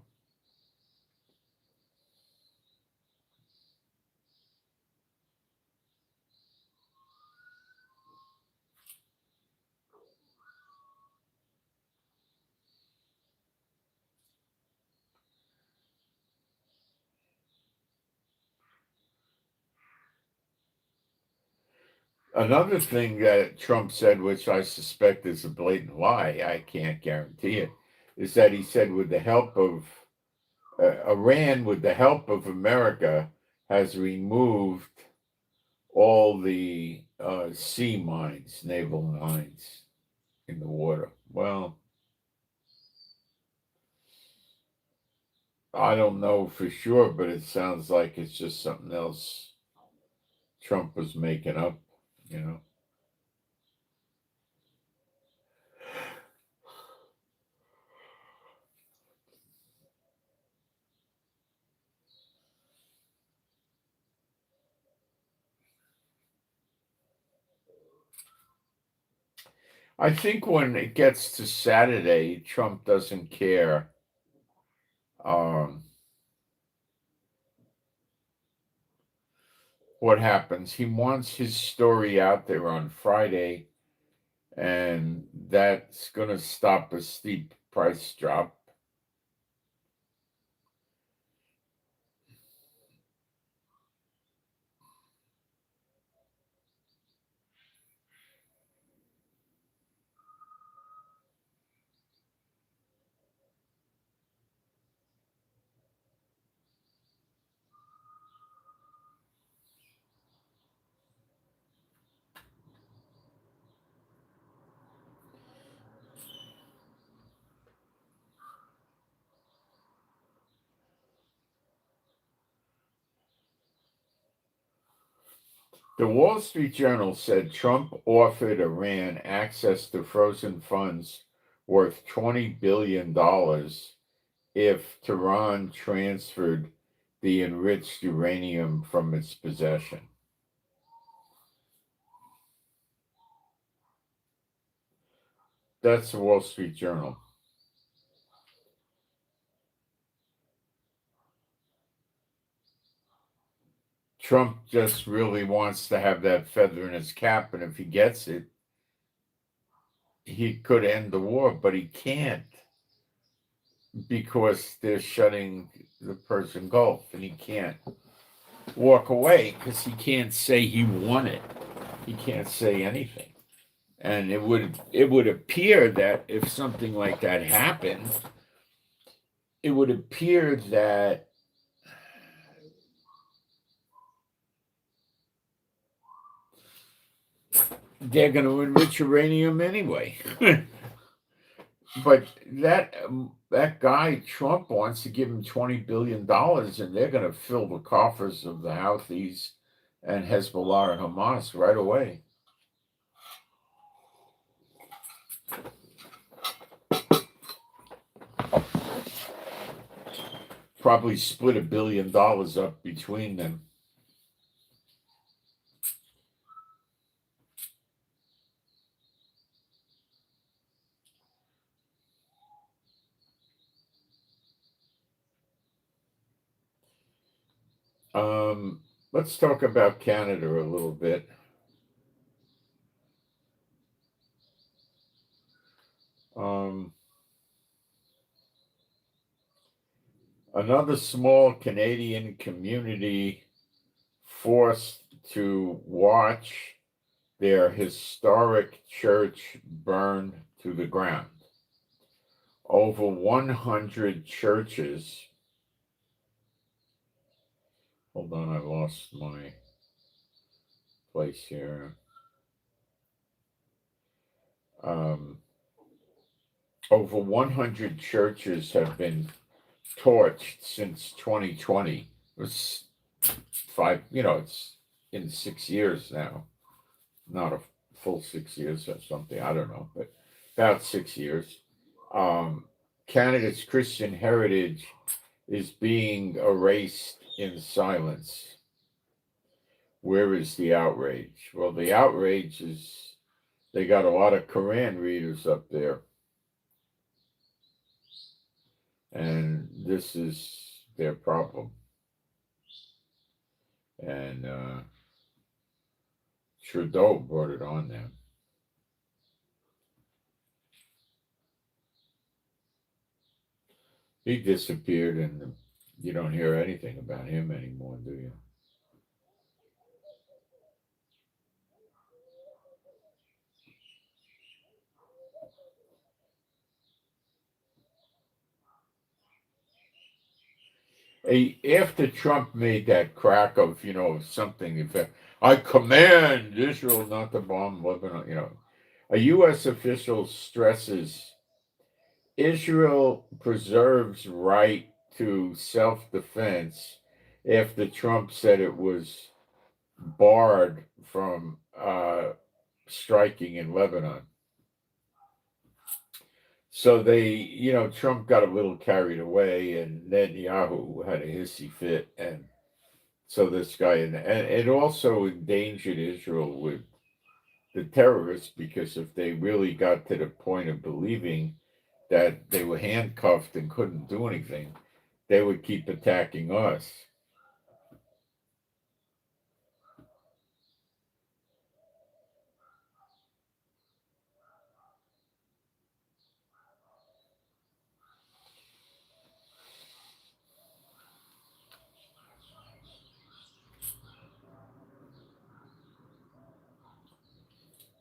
Another thing that Trump said, which I suspect is a blatant lie, I can't guarantee it, is that he said with the help of Iran, with the help of America, has removed all the sea mines, naval mines in the water. Well, I don't know for sure, but it sounds like it's just something else Trump was making up. I think when it gets to Saturday, Trump doesn't care. What happens? He wants his story out there on Friday, and that's going to stop a steep price drop. The Wall Street Journal said Trump offered Iran access to frozen funds worth $20 billion if Tehran transferred the enriched uranium from its possession. That's the Wall Street Journal. Trump just really wants to have that feather in his cap, and if he gets it, he could end the war, but he can't because they're shutting the Persian Gulf, and he can't walk away because he can't say he won it. He can't say anything. And it would appear that if something like that happened, it would appear that they're going to enrich uranium anyway. But that guy Trump wants to give him $20 billion, and they're going to fill the coffers of the Houthis and Hezbollah and Hamas right away. Probably split $1 billion up between them. Let's talk about Canada a little bit. Another small Canadian community forced to watch their historic church burn to the ground. Over 100 churches. Hold on, I lost my place here. Over 100 churches have been torched since 2020. It was it's in 6 years now. Not a full 6 years or something, I don't know, but about 6 years. Canada's Christian heritage is being erased in silence. Where is the outrage? Well, the outrage is they got a lot of Quran readers up there. And this is their problem. And Trudeau brought it on them. He disappeared, and you don't hear anything about him anymore, do you? After Trump made that crack of, something, in fact, I command Israel not to bomb Lebanon, a U.S. official stresses Israel preserves right to self-defense after Trump said it was barred from striking in Lebanon. So Trump got a little carried away, and Netanyahu had a hissy fit, and so this guy, and it also endangered Israel with the terrorists, because if they really got to the point of believing that they were handcuffed and couldn't do anything, they would keep attacking us.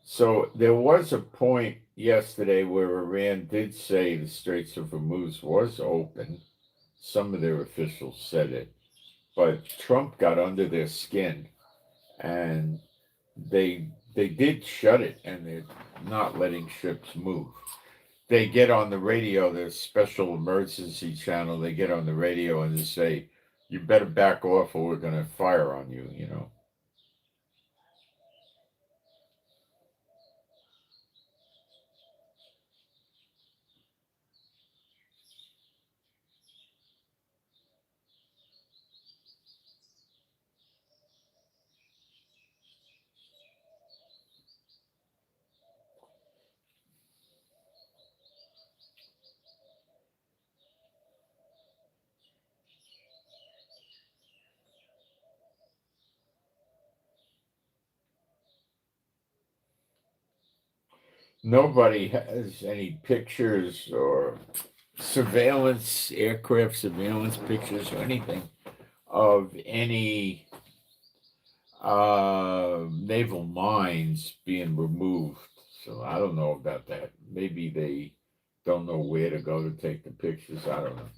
So there was a point yesterday where Iran did say the Straits of Hormuz was open. Some of their officials said it, but Trump got under their skin, and they did shut it, and they're not letting ships move. They get on the radio, there's special emergency channel, they get on the radio and they say, you better back off or we're going to fire on you. nobody has any pictures or surveillance, aircraft surveillance pictures or anything of any naval mines being removed. So I don't know about that. Maybe they don't know where to go to take the pictures. I don't know.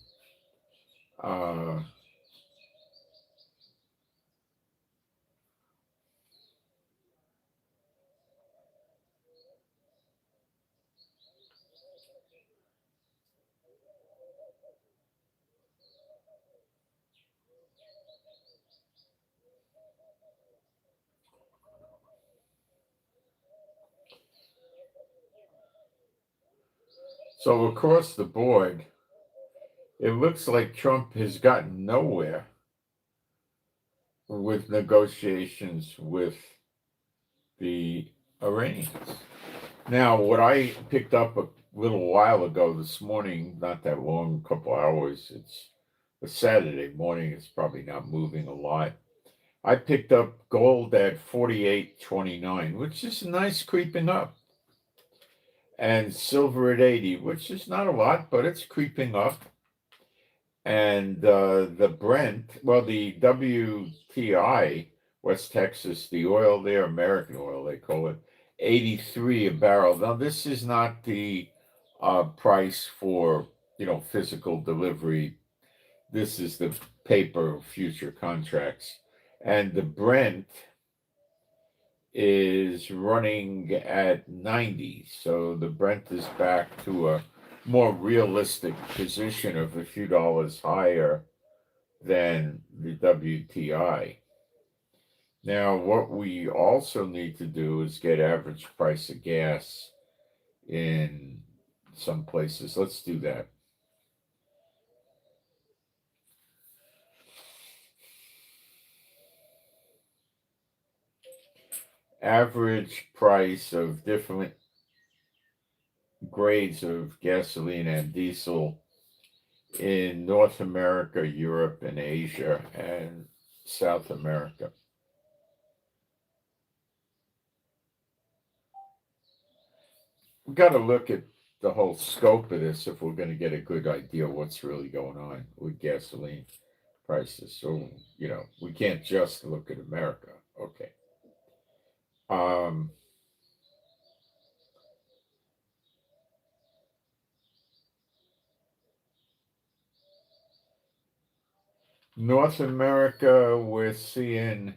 So across the board, it looks like Trump has gotten nowhere with negotiations with the Iranians. Now, what I picked up a little while ago this morning, not that long, a couple hours, it's a Saturday morning, it's probably not moving a lot. I picked up gold at 48.29, which is nice creeping up, and silver at 80, which is not a lot, but it's creeping up. And the Brent, well, the WTI, West Texas, the oil there, American oil, they call it, 83 a barrel. Now, this is not the price for, physical delivery. This is the paper future contracts. And the Brent is running at 90. So the Brent is back to a more realistic position of a few dollars higher than the WTI. Now, what we also need to do is get average price of gas in some places. Let's do that. Average price of different grades of gasoline and diesel in North America, Europe, and Asia, and South America. We've got to look at the whole scope of this if we're going to get a good idea of what's really going on with gasoline prices. So, we can't just look at America. Okay. North America, we're seeing,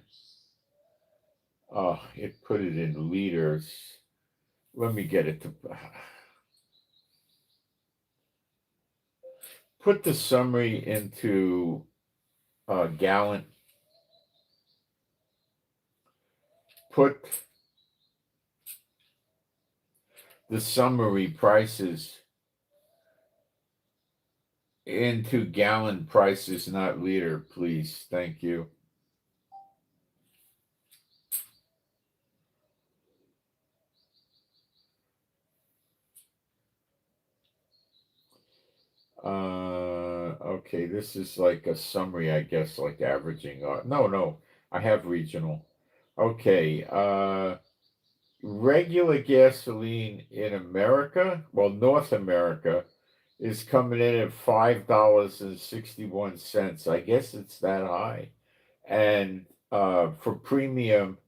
it put it in liters. Let me get it to put the summary into a gallon. Put the summary prices into gallon prices, not liter, please. Thank you. Okay, this is like a summary, I guess, like averaging. No, I have regional. Okay, regular gasoline in America, well, North America, is coming in at $5.61. I guess it's that high. And for premium,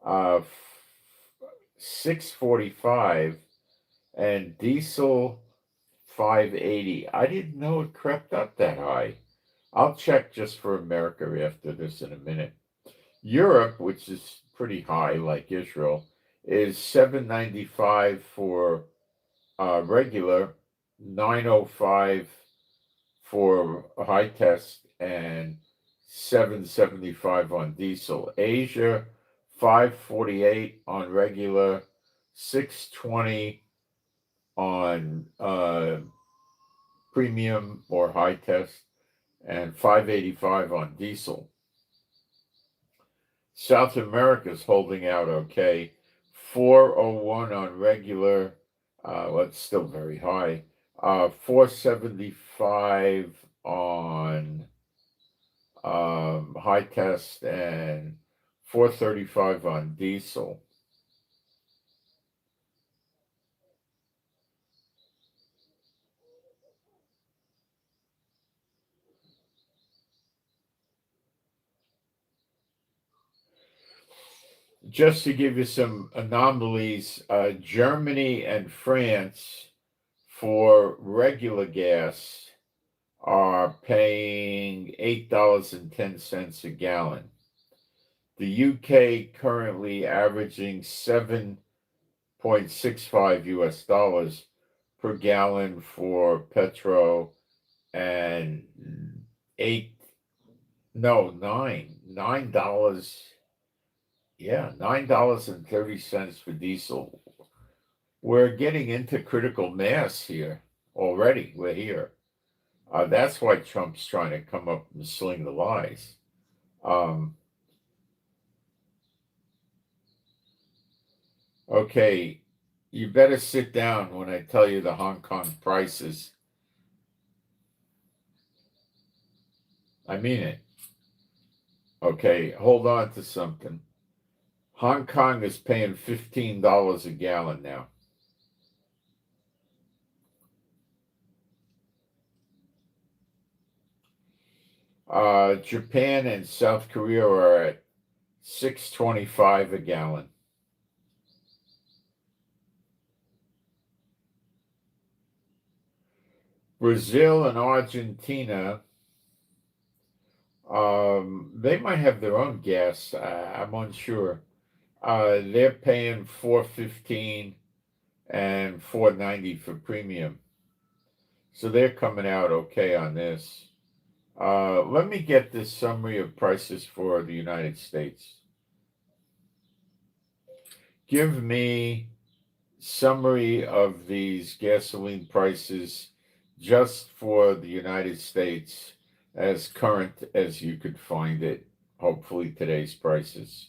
6.45, and diesel 5.80. I didn't know it crept up that high. I'll check just for America after this in a minute. Europe, which is pretty high, like Israel, is 7.95 for regular, 9.05 for a high test, and 7.75 on diesel. Asia, 5.48 on regular, 6.20 on premium or high test, and 5.85 on diesel. South America's holding out okay. 4.01 on regular. Well, it's still very high. 4.75 on high test, and 4.35 on diesel. Just to give you some anomalies, Germany and France for regular gas are paying $8.10 a gallon. The UK currently averaging 7.65 US dollars per gallon for petrol and $9. Yeah, $9.30 for diesel. We're getting into critical mass here already. We're here. That's why Trump's trying to come up and sling the lies. Okay, you better sit down when I tell you the Hong Kong prices. I mean it. Okay, hold on to something. Hong Kong is paying $15 a gallon now. Japan and South Korea are at $6.25 a gallon. Brazil and Argentina, they might have their own gas. I'm unsure. They're paying $4.15 and $4.90 for premium. So they're coming out okay on this. Let me get this summary of prices for the United States. Give me summary of these gasoline prices just for the United States as current as you could find it, hopefully today's prices,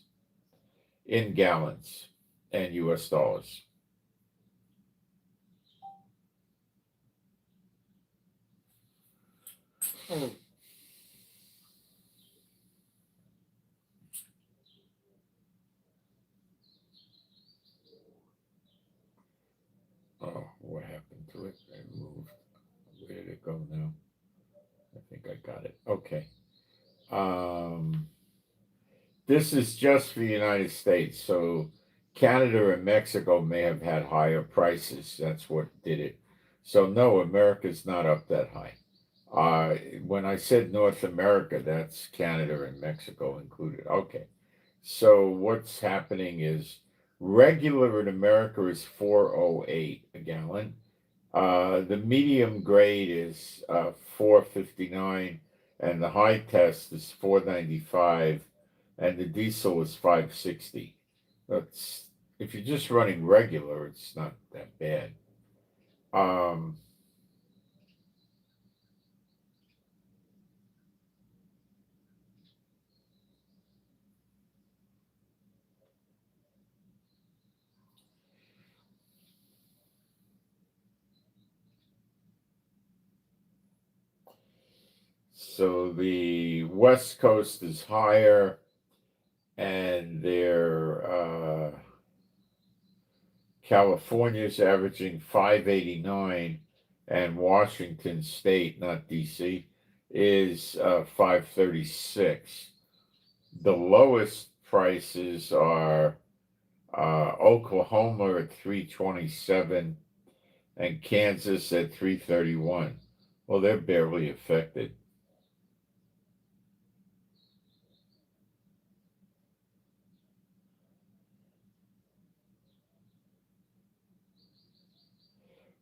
in gallons and US dollars. Oh, what happened to it? I moved. Where did it go now? I think I got it. Okay. This is just for the United States. So Canada and Mexico may have had higher prices. That's what did it. So no, America's not up that high. When I said North America, that's Canada and Mexico included. Okay. So what's happening is regular in America is $4.08 a gallon. The medium grade is $4.59, and the high test is $4.95, and the diesel is $5.60. That's if you're just running regular, it's not that bad. So the West Coast is higher, and their California's averaging $5.89, and Washington State, not DC, is $5.36. The lowest prices are Oklahoma at $3.27 and Kansas at $3.31. Well, they're barely affected.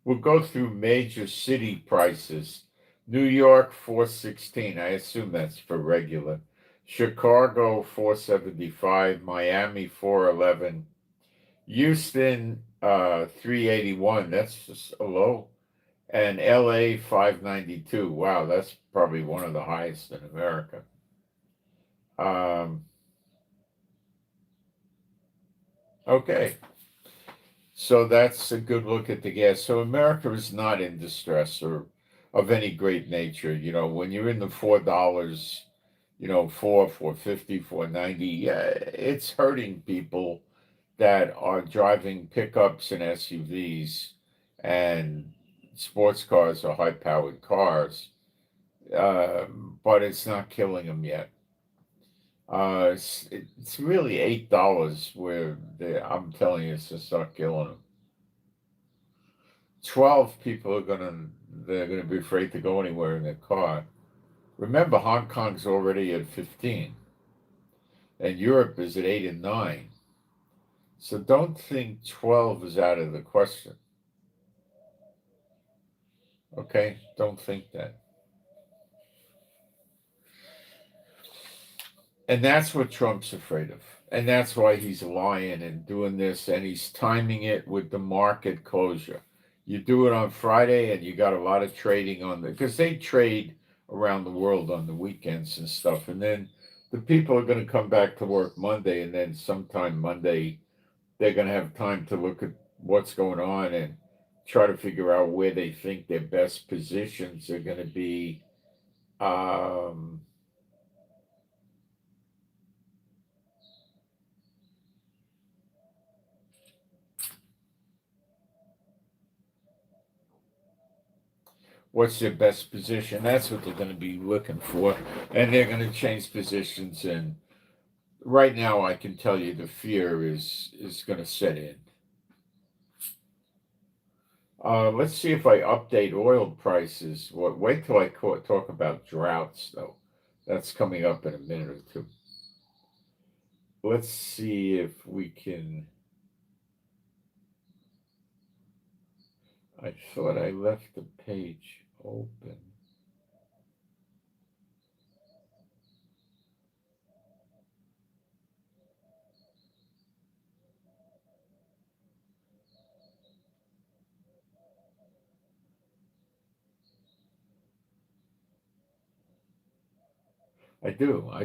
We'll go through major city prices. New York, $4.16. I assume that's for regular. Chicago, $4.75. Miami, $4.11. Houston, $3.81. That's just a low. And LA, $5.92. Wow, that's probably one of the highest in America. Okay. So that's a good look at the gas. So America is not in distress or of any great nature. You know, when you're in the $4, $4.50, $4.90, yeah, it's hurting people that are driving pickups and SUVs and sports cars or high-powered cars, but it's not killing them yet. It's really $8 where I'm telling you to start killing them. 12 people they're gonna be afraid to go anywhere in their car. Remember, Hong Kong's already at 15, and Europe is at 8 and 9. So don't think 12 is out of the question. Okay? Don't think that. And that's what Trump's afraid of. And that's why he's lying and doing this, and he's timing it with the market closure. You do it on Friday, and you got a lot of trading because they trade around the world on the weekends and stuff. And then the people are going to come back to work Monday, and then sometime Monday, they're going to have time to look at what's going on and try to figure out where they think their best positions are going to be. What's their best position? That's what they're going to be looking for, and they're going to change positions. And right now, I can tell you the fear is going to set in. Let's see if I update oil prices. Wait till I talk about droughts, though. That's coming up in a minute or two. Let's see if we can. I thought I left the page open. I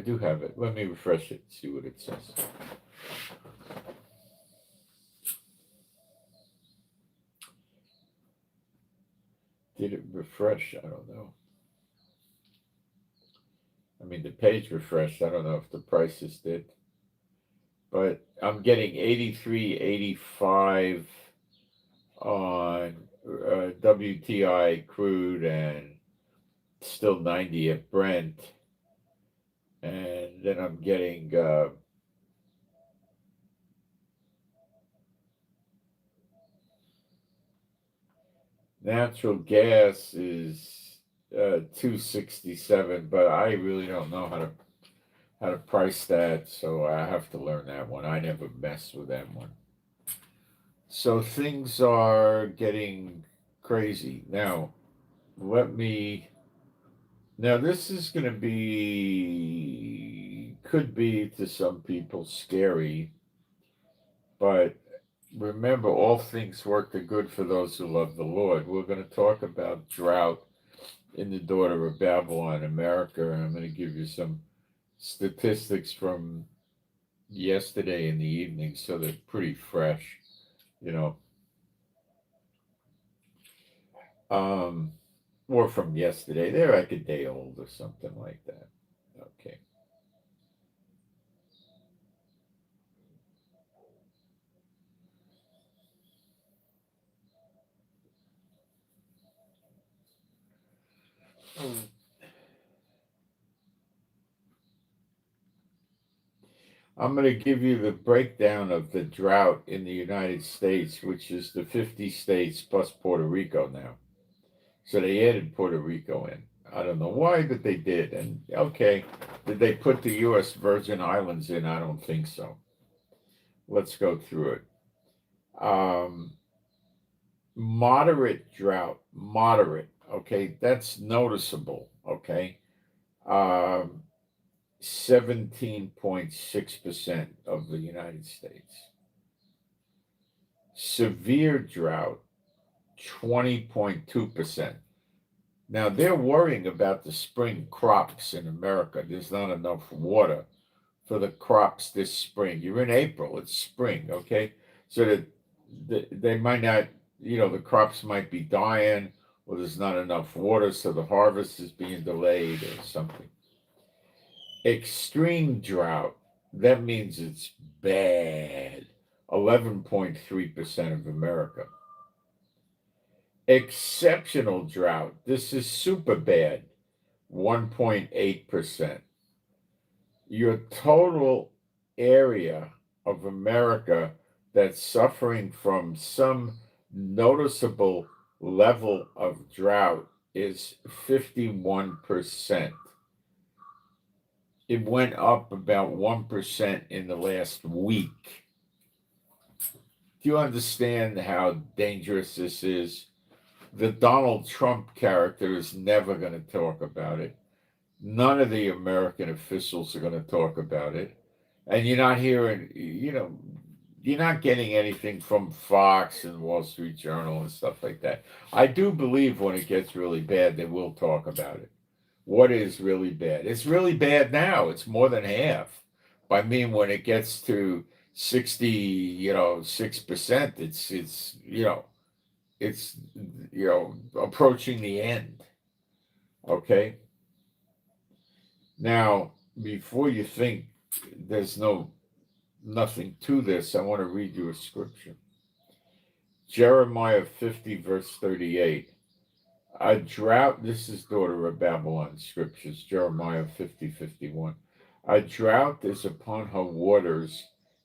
do have it. Let me refresh it, see what it says. Did it refresh? I don't know. I mean, the page refreshed. I don't know if the prices did. But I'm getting 83.85 on WTI crude and still 90 at Brent. And then I'm getting natural gas is 267, but I really don't know how to price that, so I have to learn that one. I never messed with that one. So things are getting crazy. Now, this is going to could be to some people scary, but remember, all things work to good for those who love the Lord. We're going to talk about drought in the daughter of Babylon, America, and I'm going to give you some statistics from yesterday in the evening, so they're pretty fresh, you know. Or from yesterday. They're like a day old or something like that. Okay. I'm going to give you the breakdown of the drought in the United States, which is the 50 states plus Puerto Rico now. So they added Puerto Rico in. I don't know why, but they did. And okay, did they put the U.S. Virgin Islands in? I don't think so. Let's go through it. Moderate drought, moderate. Okay, that's noticeable. Okay. 17.6% of the United States. Severe drought, 20.2%. Now they're worrying about the spring crops in America. There's not enough water for the crops this spring. You're in April, it's spring, okay? So that they might not, the crops might be dying, or there's not enough water, so the harvest is being delayed or something. Extreme drought, that means it's bad. 11.3% of America. Exceptional drought, this is super bad. 1.8%. your total area of America that's suffering from some noticeable level of drought is 51%. It went up about 1% in the last week. Do you understand how dangerous this is? The Donald Trump character is never going to talk about it. None of the American officials are going to talk about it. And you're not hearing, you're not getting anything from Fox and Wall Street Journal and stuff like that. I do believe when it gets really bad, they will talk about it. What is really bad? It's really bad now. It's more than half. I mean, when it gets to 6%, it's approaching the end. Okay. Now, before you think there's nothing to this, I want to read you a scripture. Jeremiah 50, verse 38. A drought, this is daughter of Babylon scriptures, Jeremiah 50, 51. A drought is upon her waters,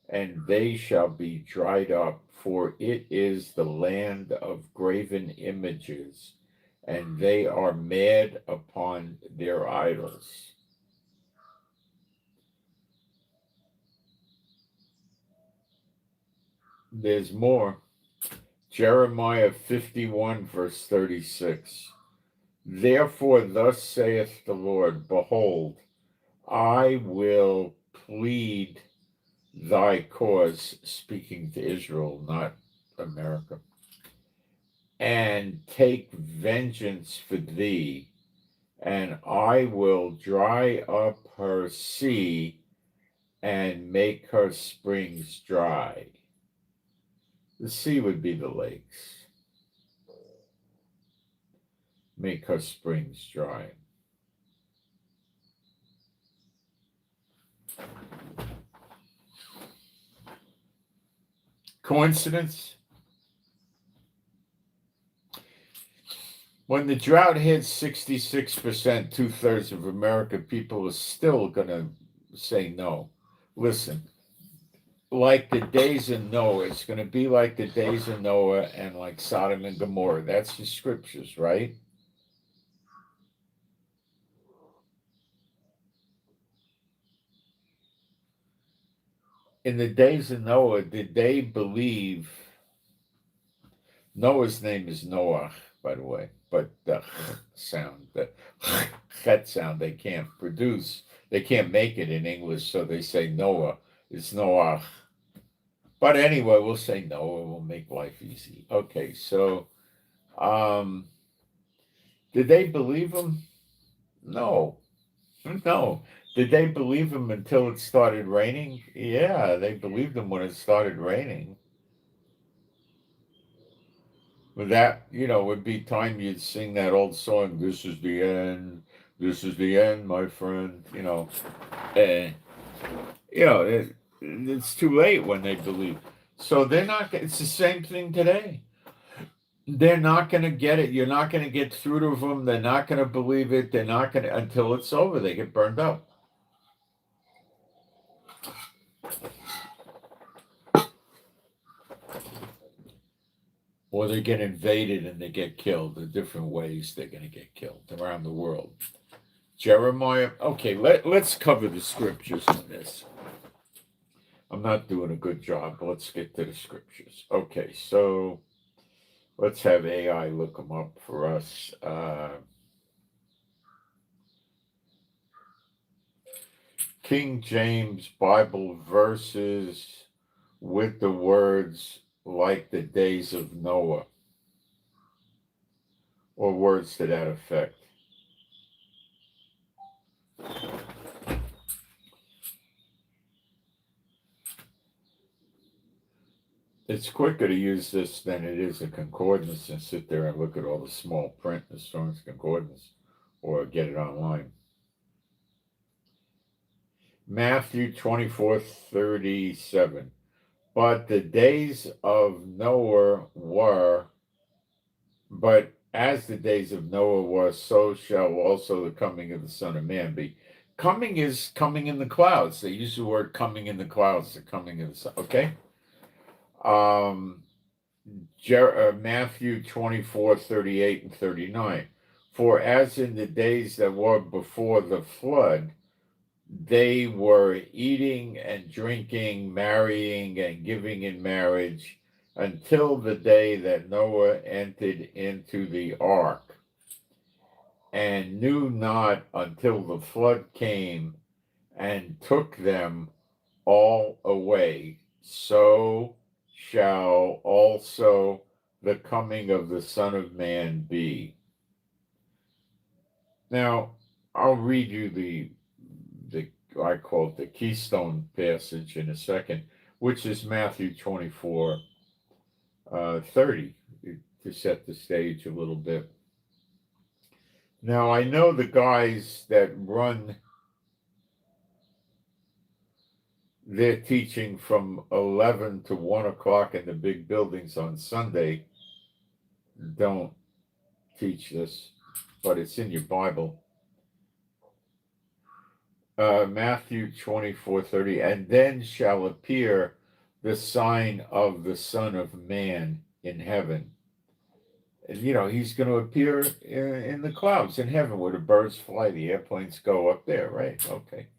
and they shall be dried up, for it is the land of graven images, and they are mad upon their idols. There's more. Jeremiah 51, verse 36. Therefore, thus saith the Lord, behold, I will plead thy cause, speaking to Israel, not America, and take vengeance for thee, and I will dry up her sea and make her springs dry. The sea would be the lakes. Make her springs dry. Coincidence? When the drought hits 66%, 2/3 of American people are still going to say no. Listen, like the days of Noah, it's going to be like the days of Noah and like Sodom and Gomorrah. That's the scriptures, right? In the days of Noah, did they believe? Noah's name is Noah, by the way, but the sound, the chet sound, they can't produce. They can't make it in English, so they say Noah. It's Noah. But anyway, we'll say Noah. We'll make life easy. Okay, so did they believe him? No. No. Did they believe him until it started raining? Yeah, they believed him when it started raining. But that, would be time you'd sing that old song, This is the end, this is the end, my friend, it's too late when they believe. So they're not, it's the same thing today. They're not going to get it. You're not going to get through to them. They're not going to believe it. They're not going to, until it's over, they get burned up. Or they get invaded and they get killed. There are different ways they're going to get killed around the world. Jeremiah, okay, let's cover the scriptures on this. I'm not doing a good job, but let's get to the scriptures. Okay, so let's have AI look them up for us. King James Bible verses with the words like the days of Noah, or words to that effect. It's quicker to use this than it is a concordance and sit there and look at all the small print in the Strong's Concordance or get it online. Matthew 24:37. But the days of Noah were, but as the days of Noah were, so shall also the coming of the Son of Man be. Coming is coming in the clouds. They use the word coming in the clouds, the coming in the sun. Okay. Matthew 24:38 and 39. For as in the days that were before the flood, they were eating and drinking, marrying and giving in marriage until the day that Noah entered into the ark, and knew not until the flood came and took them all away. So shall also the coming of the Son of Man be. Now, I'll read you the I call it the keystone passage in a second, which is Matthew 24:30, to set the stage a little bit. Now, I know the guys that run their teaching from 11 to 1 o'clock in the big buildings on Sunday don't teach this, but it's in your Bible. Matthew 24:30, and then shall appear the sign of the Son of Man in heaven. And, he's going to appear in the clouds in heaven where the birds fly, the airplanes go up there, right? Okay.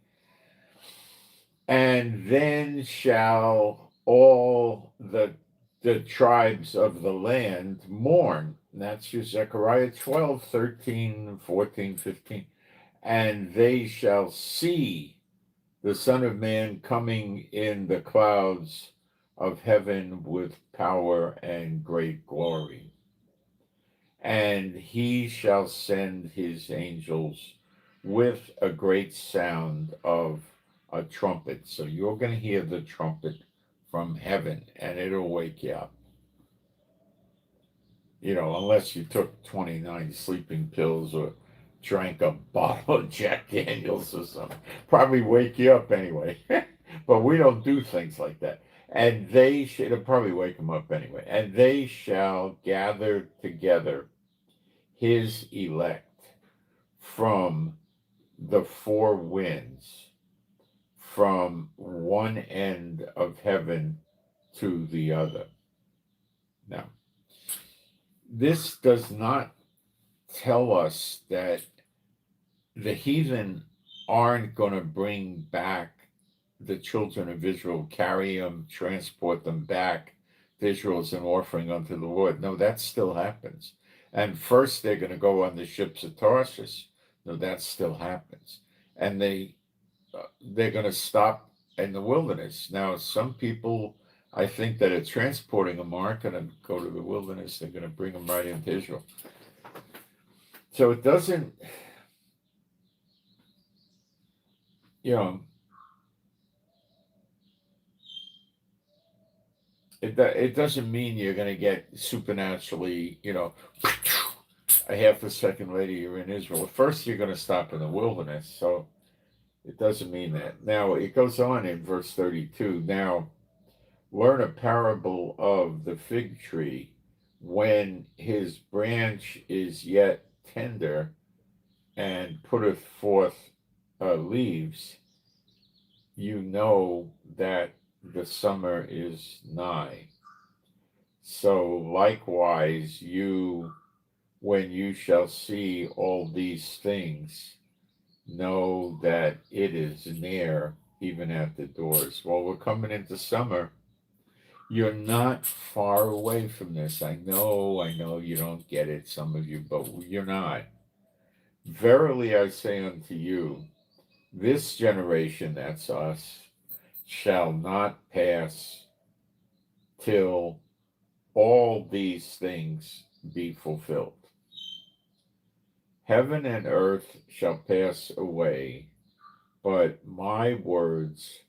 And then shall all the tribes of the land mourn. And that's your Zechariah 12:13, 14, 15. And they shall see the Son of Man coming in the clouds of heaven with power and great glory. And he shall send his angels with a great sound of a trumpet. So you're going to hear the trumpet from heaven, and it'll wake you up. Unless you took 29 sleeping pills or drank a bottle of Jack Daniels or something. Probably wake you up anyway. But we don't do things like that. And it'll probably wake them up anyway. And they shall gather together his elect from the four winds, from one end of heaven to the other. Now, this does not tell us that the heathen aren't going to bring back the children of Israel, carry them, transport them back to Israel as an offering unto the Lord. No, that still happens. And first they're going to go on the ships of Tarshish. No, that still happens. And they're going to stop in the wilderness. Now, some people, I think, that are transporting them aren't going to go to the wilderness. They're going to bring them right into Israel. So it doesn't, it doesn't mean you're going to get supernaturally, a half a second later you're in Israel. First, you're going to stop in the wilderness. So it doesn't mean that. Now, it goes on in verse 32. Now, learn a parable of the fig tree. When his branch is yet tender and putteth forth leaves, you know that the summer is nigh. So likewise, when you shall see all these things, know that it is near, even at the doors. Well, we're coming into summer. You're not far away from this. I know you don't get it, some of you, but you're not. Verily I say unto you, this generation, that's us, shall not pass till all these things be fulfilled. Heaven and earth shall pass away, but my words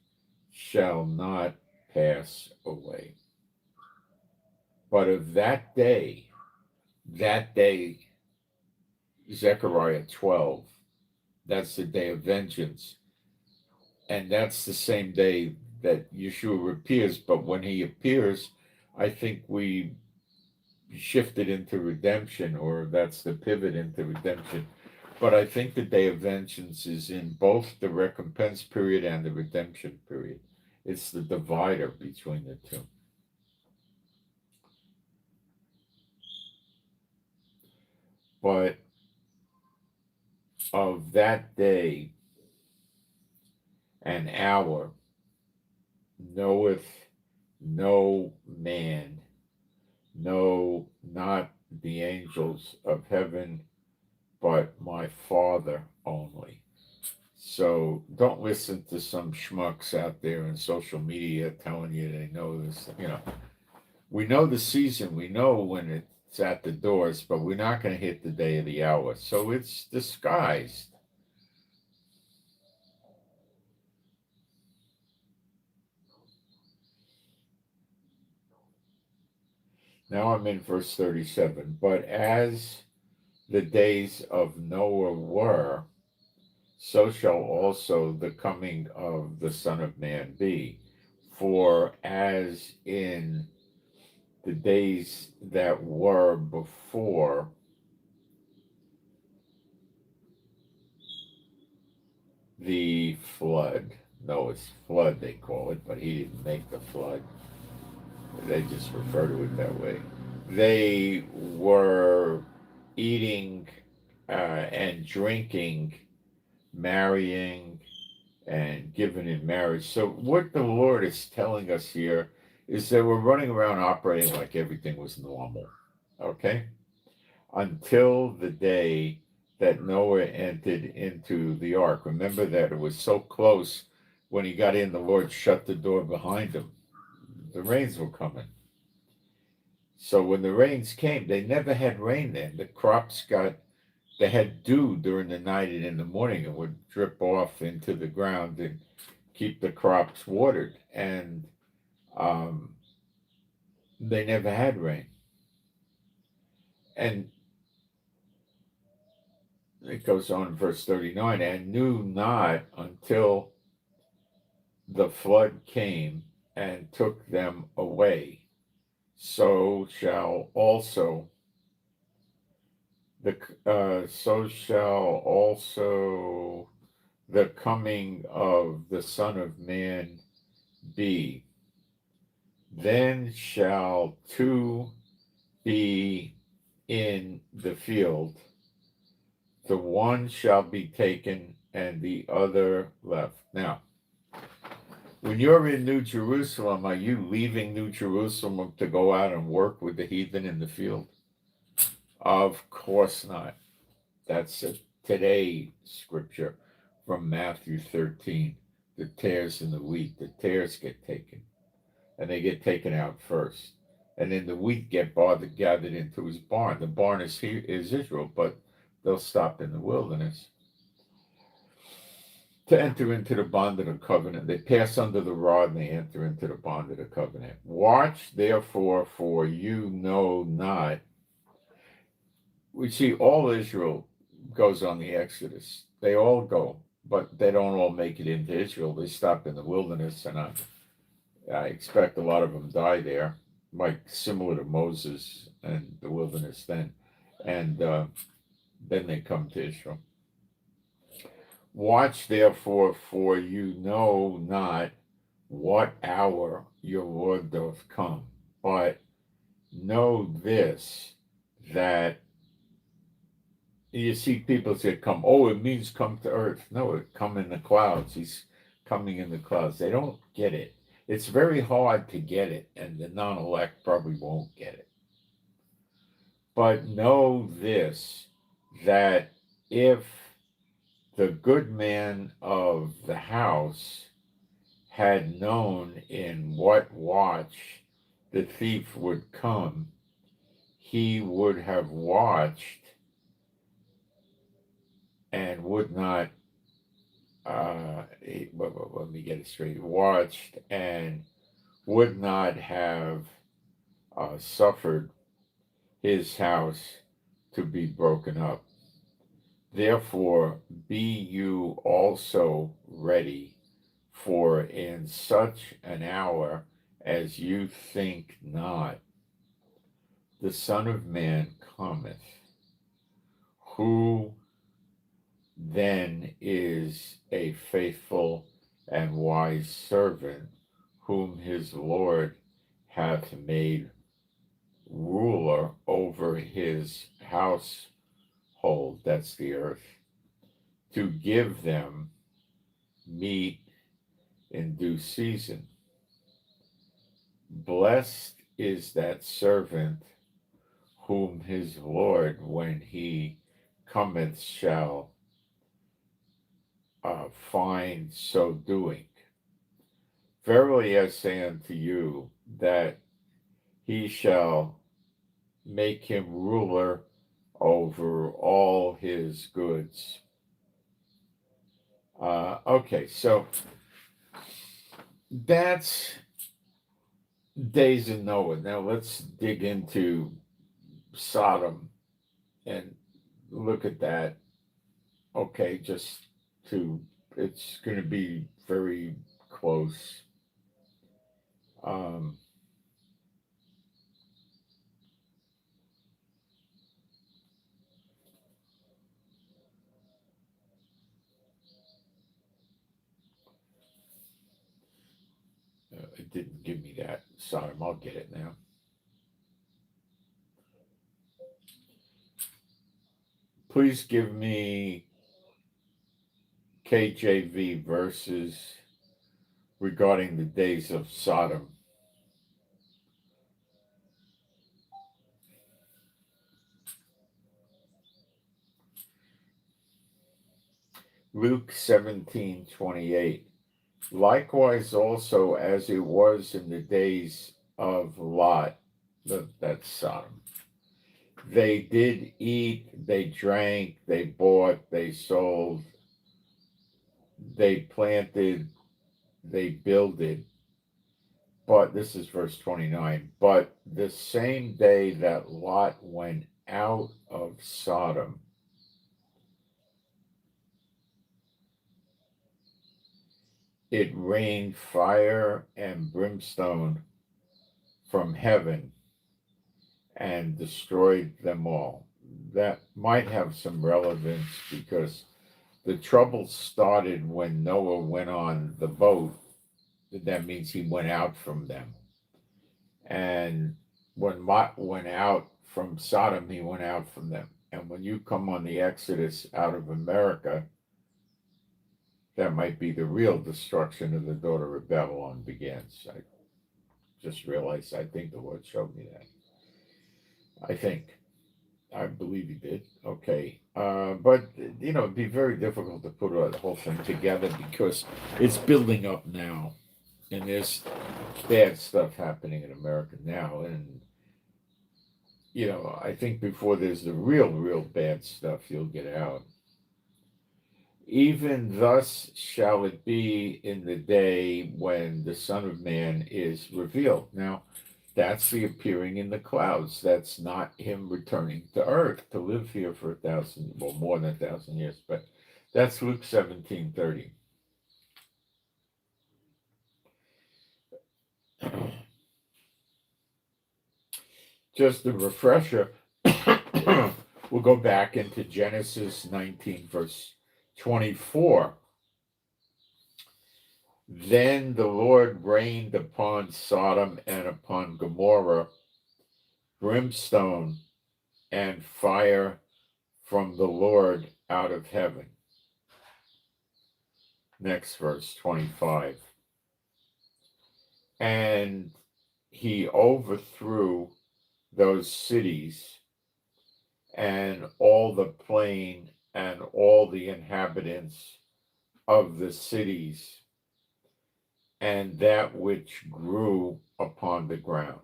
shall not pass away. But of that day, Zechariah 12, that's the day of vengeance. And that's the same day that Yeshua appears. But when he appears, I think we shifted into redemption, or that's the pivot into redemption. But I think the day of vengeance is in both the recompense period and the redemption period. It's the divider between the two. But of that day and hour knoweth no man, no, not the angels of heaven, but my Father only. So don't listen to some schmucks out there in social media telling you they know this. We know the season, we know when it's at the doors, but we're not going to hit the day of the hour. So it's disguised. Now I'm in verse 37. But as the days of Noah were, so shall also the coming of the Son of Man be. For as in the days that were before the flood, Noah's flood they call it, but he didn't make the flood. They just refer to it that way. They were eating and drinking, marrying, and given in marriage. So what the Lord is telling us here is that we're running around operating like everything was normal, okay? Until the day that Noah entered into the ark. Remember that it was so close when he got in, the Lord shut the door behind him. The rains were coming. So when the rains came, they never had rain then. The crops they had dew during the night and in the morning and would drip off into the ground and keep the crops watered. And they never had rain. And it goes on in verse 39, and knew not until the flood came and took them away. So shall also the coming of the Son of Man be. Then shall two be in the field, the one shall be taken and the other left. Now, when you're in New Jerusalem, are you leaving New Jerusalem to go out and work with the heathen in the field? Of course not. That's a today scripture from Matthew 13. The tares and the wheat. The tares get taken, and they get taken out first. And then the wheat get gathered into his barn. The barn is Israel, but they'll stop in the wilderness to enter into the bond of the covenant. They pass under the rod and they enter into the bond of the covenant. Watch therefore, for you know not. We see all Israel goes on the Exodus. They all go, but they don't all make it into Israel. They stop in the wilderness, and I expect a lot of them die there, like similar to Moses and the wilderness then. And then they come to Israel. Watch therefore, for you know not what hour your Lord doth come. But know this, that you see people say come, oh, it means come to earth. No, it come in the clouds. He's coming in the clouds. They don't get it. It's very hard to get it, and the non-elect probably won't get it. But know this, that if the good man of the house had known in what watch the thief would come, he would have watched and would not, let me get it straight, watched and would not have suffered his house to be broken up. Therefore, be you also ready, for in such an hour as you think not, the Son of Man cometh. Who then is a faithful and wise servant, whom his Lord hath made ruler over his household, that's the earth, to give them meat in due season. Blessed is that servant whom his Lord, when he cometh, shall find so doing. Verily I say unto you, that he shall make him ruler over all his goods. Okay, so that's days of Noah. Now let's dig into Sodom and look at that. Okay, just to, it's going to be very close. It didn't give me that. Sodom, I'll get it now. Please give me KJV verses regarding the days of Sodom. Luke 17:28. Likewise also as it was in the days of Lot, that's Sodom. They did eat, they drank, they bought, they sold, they planted, they builded. But this is verse 29. But the same day that Lot went out of Sodom, it rained fire and brimstone from heaven and destroyed them all. That might have some relevance because the trouble started when Noah went on the boat. That means he went out from them. And when Lot went out from Sodom, he went out from them. And when you come on the Exodus out of America, that might be the real destruction of the daughter of Babylon begins. I just realized, I think the Lord showed me that. I believe he did. Okay. But, it'd be very difficult to put the whole thing together because it's building up now. And there's bad stuff happening in America now. And, I think before there's the real bad stuff, you'll get out. Even thus shall it be in the day when the Son of Man is revealed. Now, that's the appearing in the clouds. That's not him returning to earth to live here for 1,000, well, more than 1,000 years. But that's Luke 17:30. Just a refresher, we'll go back into Genesis 19, verse 24. Then the Lord rained upon Sodom and upon Gomorrah brimstone and fire from the Lord out of heaven. Next verse, 25. And he overthrew those cities and all the plain and all the inhabitants of the cities and that which grew upon the ground.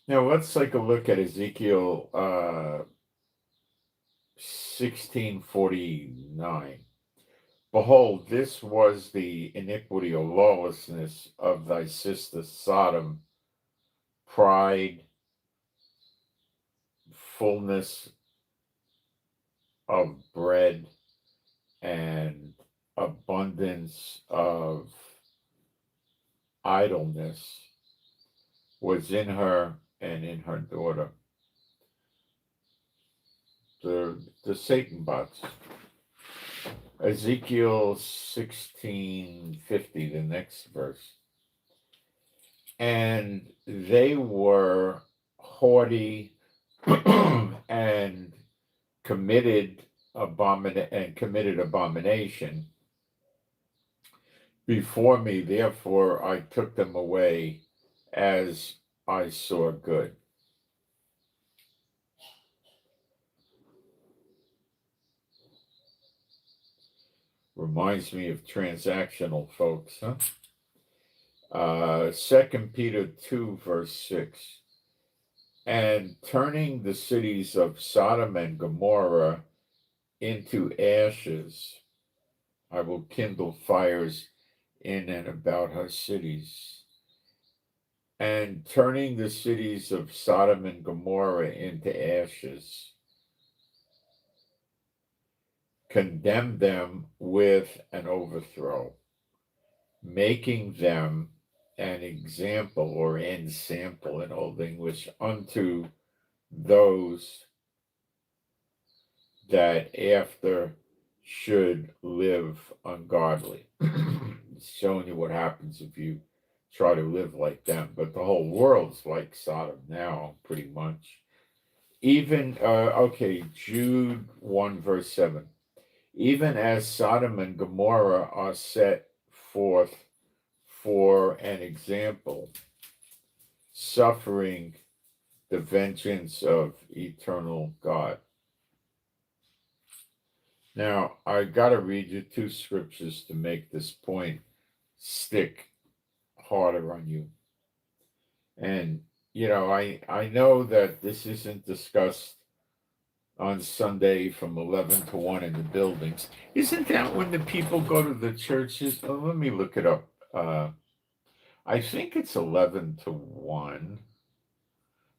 Now let's take a look at Ezekiel 16:49. Behold, this was the iniquity or lawlessness of thy sister Sodom, pride, fullness of bread, and abundance of idleness was in her and in her daughter. The Satan bots. Ezekiel 16:50, the next verse. And they were haughty and committed abomination before me. Therefore I took them away as I saw good. Reminds me of transactional folks, huh? 2 Peter 2, verse 6. And turning the cities of Sodom and Gomorrah into ashes, I will kindle fires in and about her cities. And turning the cities of Sodom and Gomorrah into ashes, condemn them with an overthrow, making them an example or ensample in Old English unto those that after should live ungodly. It's showing you what happens if you try to live like them. But the whole world's like Sodom now, pretty much. Even, Jude 1, verse 7. Even as Sodom and Gomorrah are set forth for an example, suffering the vengeance of eternal God. Now, I got to read you two scriptures to make this point stick harder on you. And, I know that this isn't discussed on Sunday from 11 to 1 in the buildings. Isn't that when the people go to the churches? Oh, let me look it up. I think it's 11 to 1.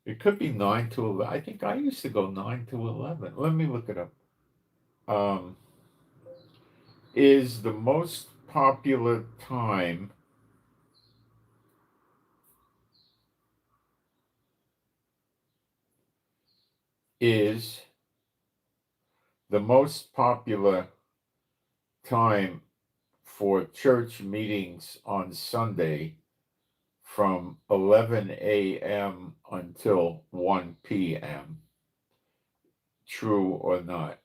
It could be 9 to 11. I think I used to go 9 to 11. Let me look it up. Is the most popular time is the most popular time for church meetings on Sunday from 11 a.m. until 1 p.m. True or not?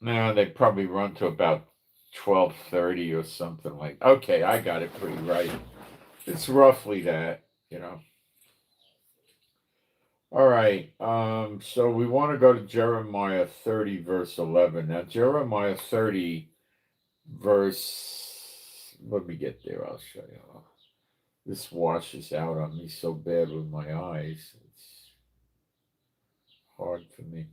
No, they probably run to about 12:30 or something like. Okay, I got it pretty right. It's roughly that, All right. So we want to go to Jeremiah 30, verse 11. Now, Jeremiah 30, verse. Let me get there. I'll show you. This washes out on me so bad with my eyes. It's hard for me.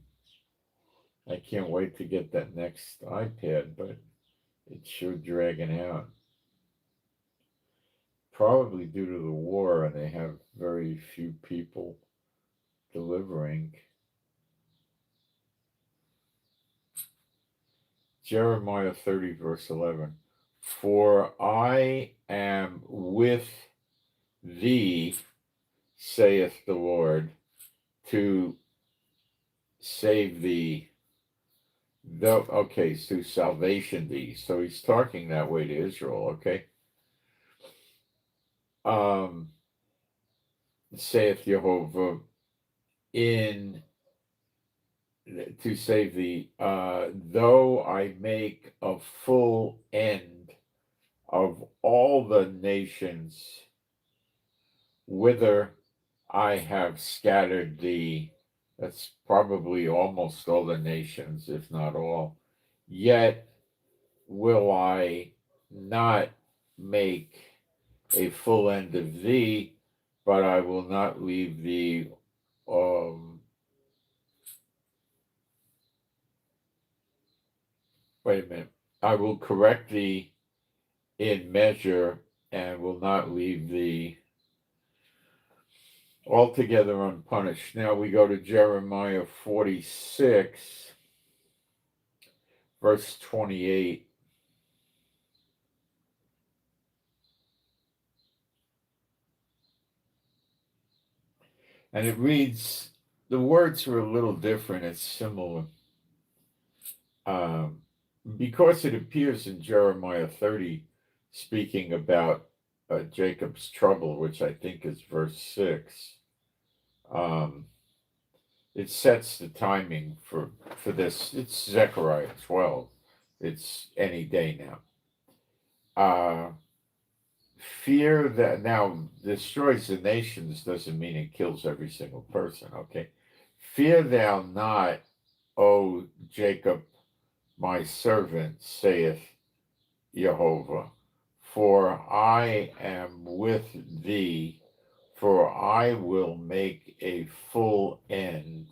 I can't wait to get that next iPad, but it's sure dragging out. Probably due to the war, and they have very few people delivering. Jeremiah 30, verse 11. For I am with thee, saith the Lord, to save thee. To salvation thee. So he's talking that way to Israel, okay? Saith Jehovah, to save thee, though I make a full end of all the nations whither I have scattered thee. That's probably almost all the nations, if not all. Yet will I not make a full end of thee, but I will not leave thee wait a minute. I will correct thee in measure and will not leave thee altogether unpunished. Now we go to Jeremiah 46, verse 28. And it reads, the words are a little different, it's similar. Because it appears in Jeremiah 30, speaking about Jacob's trouble, which I think is verse 6. It sets the timing for this. It's Zechariah 12. It's any day now. Fear that now destroys the nations doesn't mean it kills every single person, okay? Fear thou not, O Jacob, my servant, saith Jehovah, for I am with thee, for I will make a full end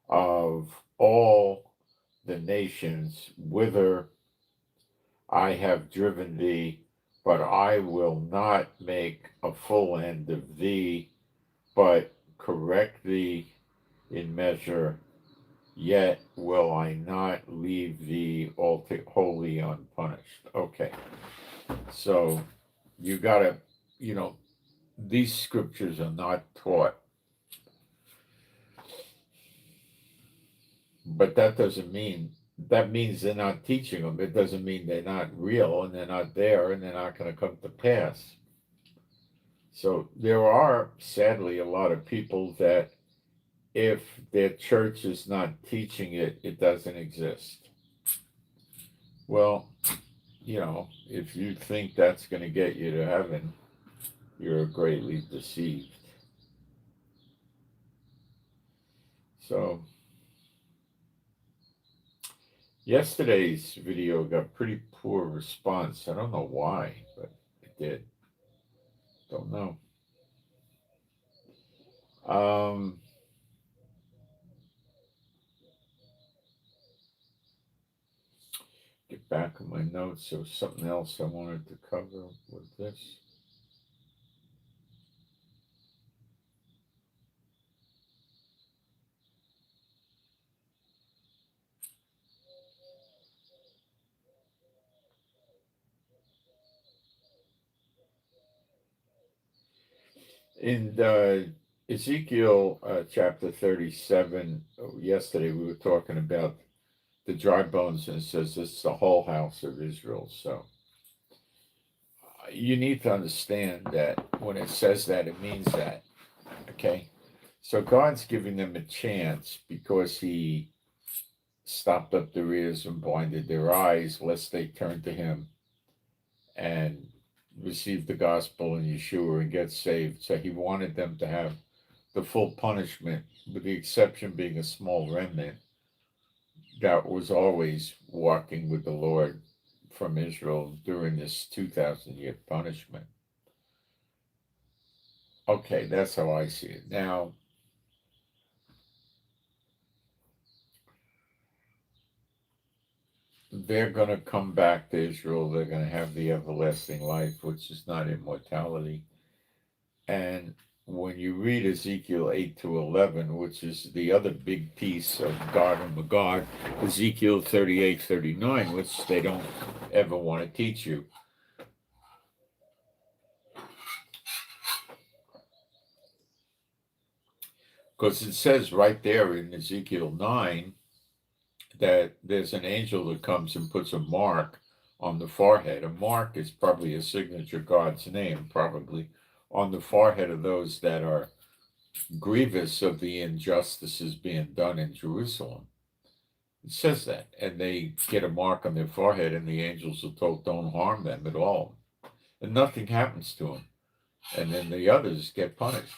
of all the nations whither I have driven thee, but I will not make a full end of thee, but correct thee in measure, yet will I not leave thee wholly unpunished. Okay, so you gotta, these scriptures are not taught, but that means they're not teaching them. It doesn't mean they're not real and they're not there and they're not going to come to pass. So there are, sadly, a lot of people that if their church is not teaching it, it doesn't exist. Well, if you think that's going to get you to heaven, you're greatly deceived. So yesterday's video got pretty poor response. I don't know why, but it did. Don't know. Get back on my notes. There was something else I wanted to cover with this. In Ezekiel chapter 37, yesterday we were talking about the dry bones, and it says it's the whole house of Israel. So you need to understand that when it says that, it means that. Okay? So God's giving them a chance because he stopped up their ears and blinded their eyes, lest they turn to him and receive the gospel in Yeshua and get saved. So he wanted them to have the full punishment, with the exception being a small remnant that was always walking with the Lord from Israel during this 2,000-year punishment. Okay, that's how I see it. Now, they're going to come back to Israel. They're going to have the everlasting life, which is not immortality. And when you read Ezekiel 8-11, which is the other big piece of God and Magog, Ezekiel 38-39, which they don't ever want to teach you. Because it says right there in Ezekiel 9 that there's an angel that comes and puts a mark on the forehead. A mark is probably a signature, God's name, probably, on the forehead of those that are grievous of the injustices being done in Jerusalem. It says that, and they get a mark on their forehead, and the angels are told don't harm them at all, and nothing happens to them, and then the others get punished.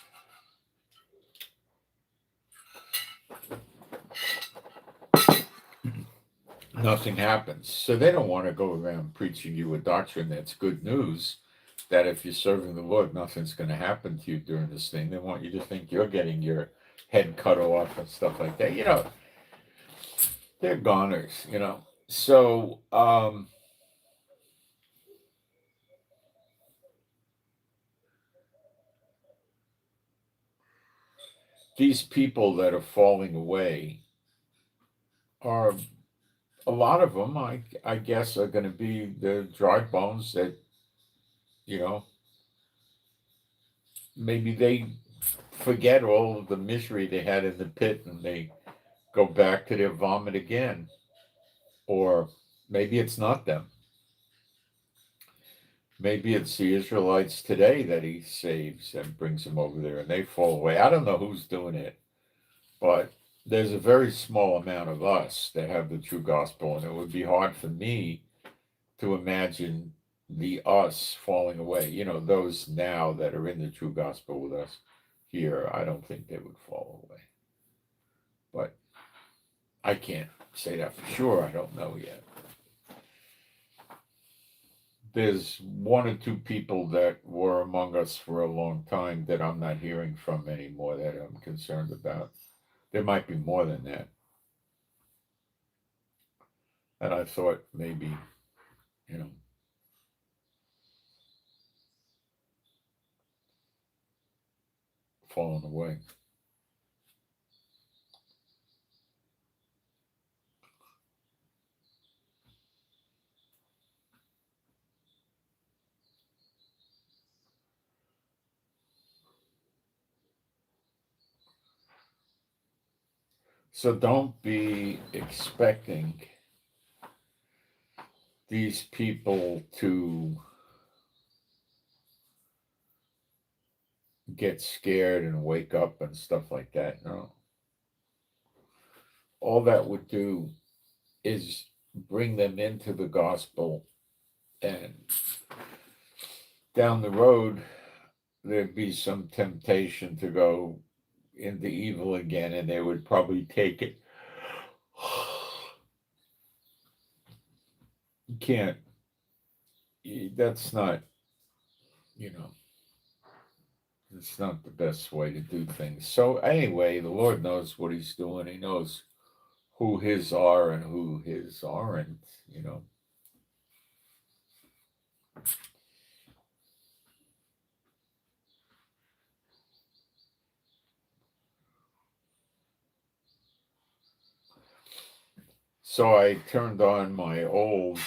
Nothing happens. So they don't want to go around preaching you a doctrine that's good news. that if you're serving the Lord, nothing's going to happen to you during this thing. They want you to think you're getting your head cut off and stuff like that. They're goners, So, these people that are falling away are, a lot of them, I guess, are going to be the dry bones that, maybe they forget all of the misery they had in the pit and they go back to their vomit again. Or maybe it's not them. Maybe it's the Israelites today that he saves and brings them over there and they fall away. I don't know who's doing it, but there's a very small amount of us that have the true gospel, and it would be hard for me to imagine the us falling away. Those now that are in the true gospel with us here, I don't think they would fall away. But I can't say that for sure. I don't know yet. There's one or two people that were among us for a long time that I'm not hearing from anymore that I'm concerned about. There might be more than that. And I thought maybe, fallen away. So don't be expecting these people to get scared and wake up and stuff like that. No. All that would do is bring them into the gospel, and down the road there'd be some temptation to go into evil again, and they would probably take it. You can't, that's not, it's not the best way to do things. So anyway, the Lord knows what he's doing. He knows who his are and who his aren't, So I turned on my old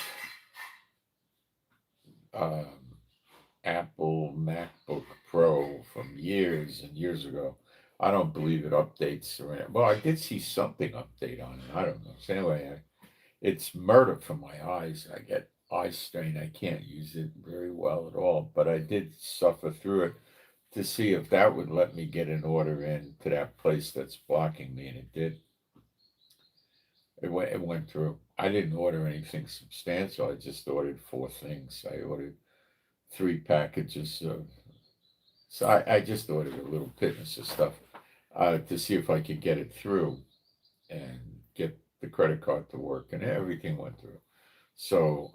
Apple MacBook Pro from years and years ago. I don't believe it updates or anything. Well, I did see something update on it. I don't know. So anyway, it's murder for my eyes. I get eye strain. I can't use it very well at all. But I did suffer through it to see if that would let me get an order in to that place that's blocking me, and it did. It went through. I didn't order anything substantial. I just ordered 4 things. I ordered 3 packages of. So I just ordered a little pittance of stuff to see if I could get it through and get the credit card to work, and everything went through. So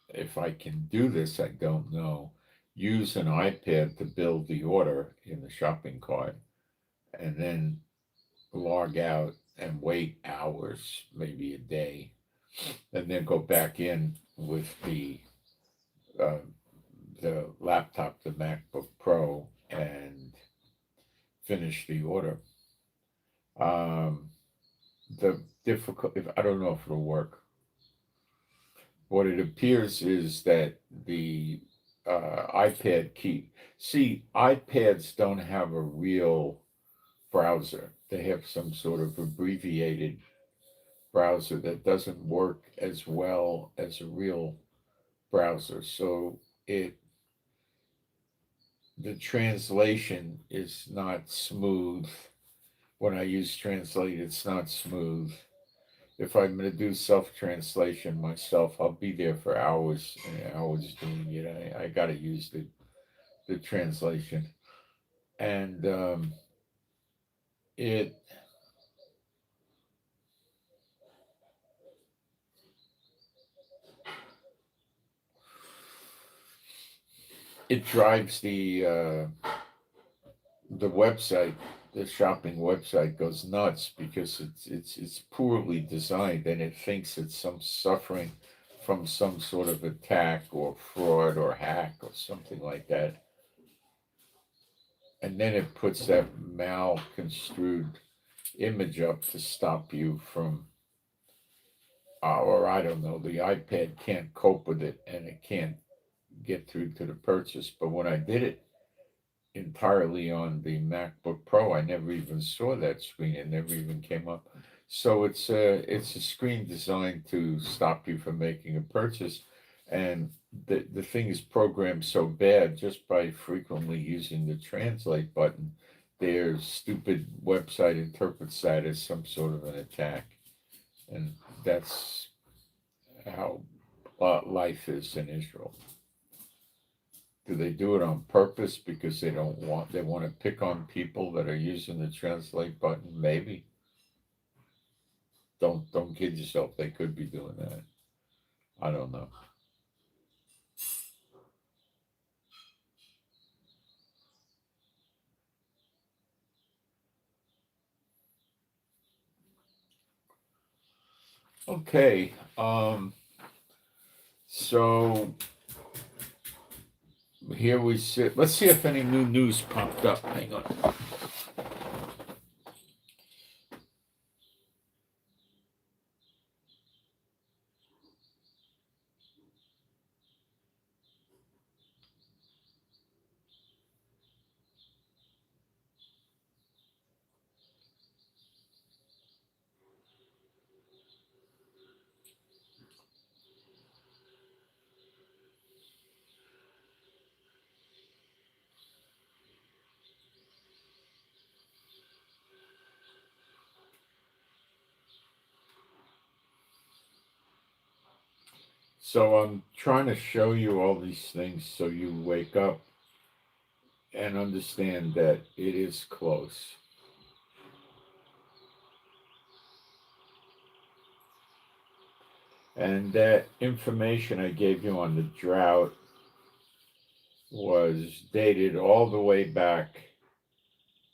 if I can do this, I don't know. Use an iPad to build the order in the shopping cart, and then log out and wait hours, maybe a day, and then go back in with uh, the laptop, the MacBook Pro, and finish the order. The difficult, I don't know if it'll work. What it appears is that the iPad key. See, iPads don't have a real browser. They have some sort of abbreviated browser that doesn't work as well as a real browser. So the translation is not smooth. When I use translate, it's not smooth. If I'm going to do self-translation myself, I'll be there for hours and hours doing it. I got to use the translation. And it it drives the website, the shopping website goes nuts because it's poorly designed, and it thinks it's some suffering from some sort of attack or fraud or hack or something like that. And then it puts that malconstrued image up to stop you from, or I don't know, the iPad can't cope with it and it can't get through to the purchase. But when I did it entirely on the MacBook Pro, I never even saw that screen. It never even came up. So it's a screen designed to stop you from making a purchase, and the thing is programmed so bad just by frequently using the translate button. Their stupid website interprets that as some sort of an attack, and that's how life is in Israel. Do they do it on purpose because they want to pick on people that are using the translate button? Maybe. Don't kid yourself. They could be doing that. I don't know. Okay. So here we sit. Let's see if any new news popped up. Hang on. So I'm trying to show you all these things so you wake up and understand that it is close. And that information I gave you on the drought was dated all the way back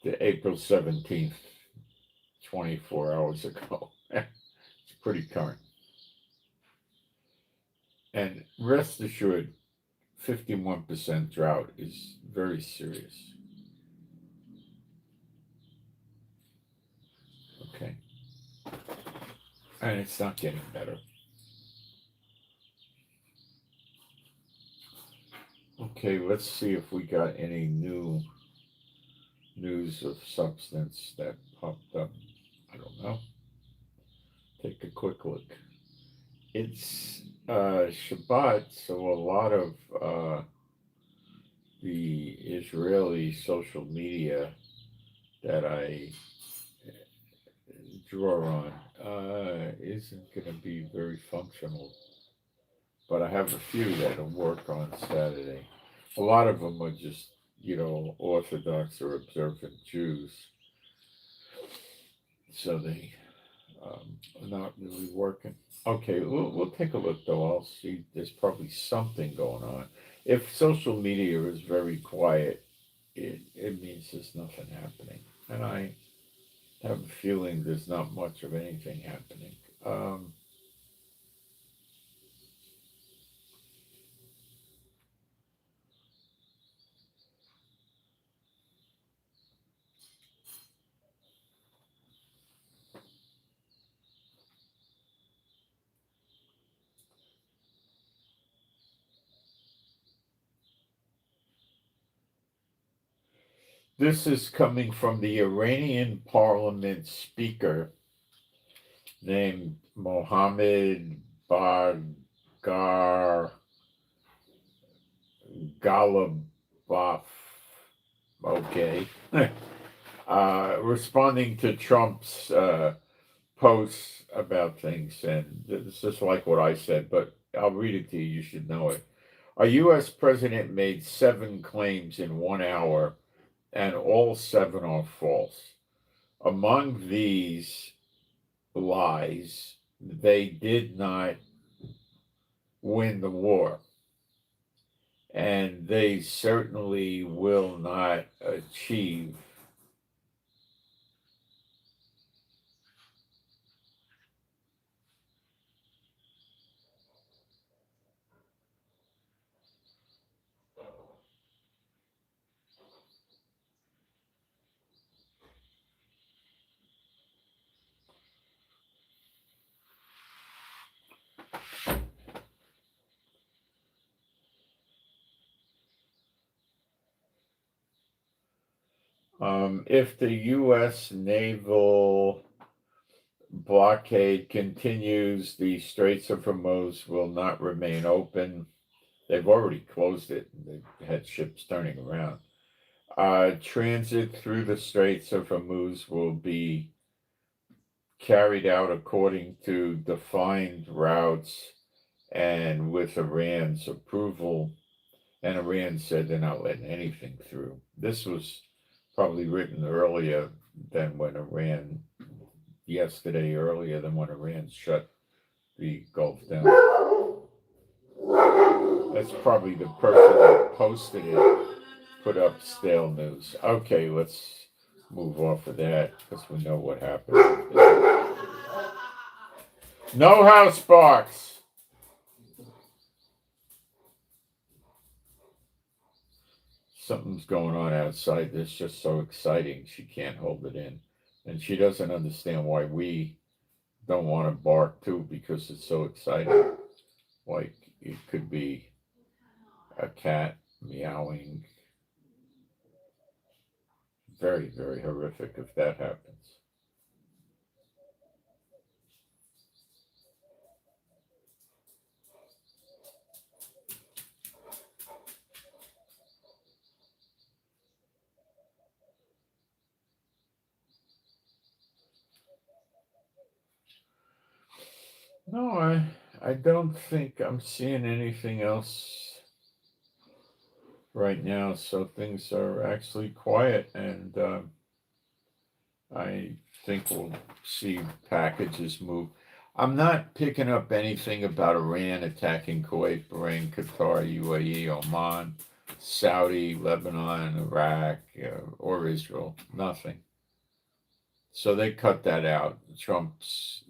to April 17th, 24 hours ago. It's pretty current. And rest assured, 51% drought is very serious. Okay. And it's not getting better. Okay, let's see if we got any new news of substance that popped up. I don't know. Take a quick look. It's Shabbat, so a lot of the Israeli social media that I draw on isn't going to be very functional. But I have a few that'll work on Saturday. A lot of them are just, Orthodox or observant Jews. So they are not really working. Okay, we'll take a look though. I'll see. There's probably something going on. If social media is very quiet, it means there's nothing happening. And I have a feeling there's not much of anything happening. This is coming from the Iranian parliament speaker named Mohammed Bargar Ghalibaf. Okay. Responding to Trump's posts about things, and it's just like what I said, but I'll read it to you. You should know it. Our U.S. president made 7 claims in 1 hour, and all 7 are false. Among these lies, they did not win the war. and they certainly will not achieve if the U.S. naval blockade continues, the Straits of Hormuz will not remain open. They've already closed it. They've had ships turning around. Transit through the Straits of Hormuz will be carried out according to defined routes and with Iran's approval. And Iran said they're not letting anything through. This was probably written earlier than when Iran, earlier than when Iran shut the Gulf down. That's probably the person that posted it, put up stale news. Okay, let's move off of that because we know what happened. No house sparks. Something's going on outside that's just so exciting she can't hold it in. And she doesn't understand why we don't want to bark too because it's so exciting. Like it could be a cat meowing. Very, very horrific if that happens. No, I don't think I'm seeing anything else right now. So things are actually quiet, and I think we'll see packages move. I'm not picking up anything about Iran attacking Kuwait, Bahrain, Qatar, UAE, Oman, Saudi, Lebanon, Iraq, or Israel. Nothing. So they cut that out.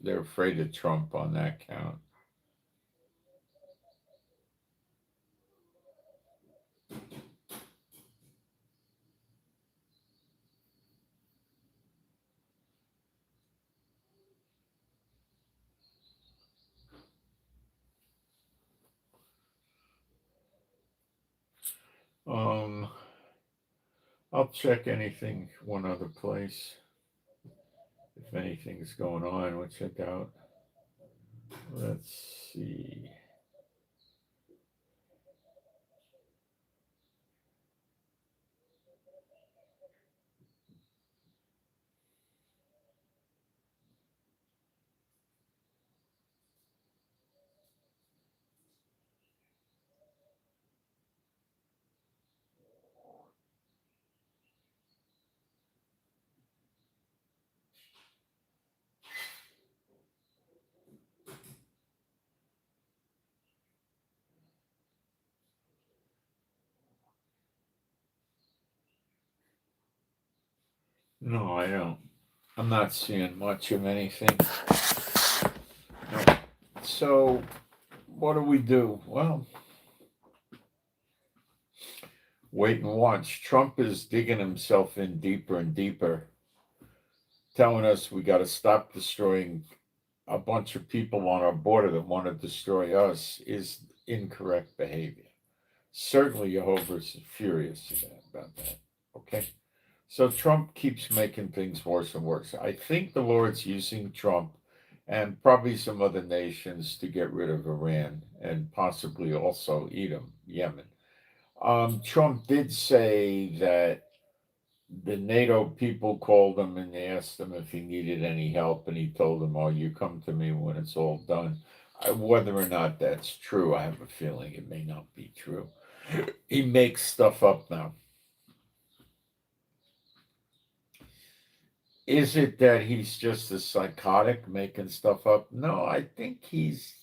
They're afraid of Trump on that count. Um, I'll check anything one other place if anything's going on, which I doubt. Let's see. No, I don't. I'm not seeing much of anything. No. So, what do we do? Well, wait and watch. Trump is digging himself in deeper and deeper, telling us we got to stop destroying a bunch of people on our border that want to destroy us is incorrect behavior. Certainly, Jehovah is furious about that. Okay? So Trump keeps making things worse and worse. I think the Lord's using Trump and probably some other nations to get rid of Iran and possibly also Edom, Yemen. Trump did say that the NATO people called him and they asked him if he needed any help, and he told them, "Oh, you come to me when it's all done." Whether or not that's true, I have a feeling it may not be true. He makes stuff up now. Is it that he's just a psychotic making stuff up? No, I think he's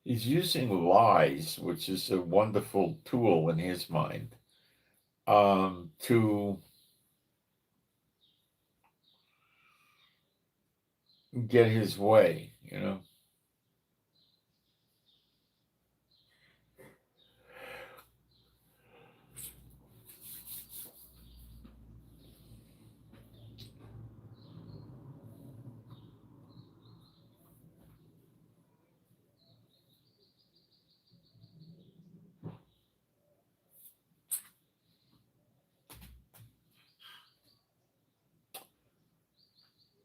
He's using lies, which is a wonderful tool in his mind, to get his way,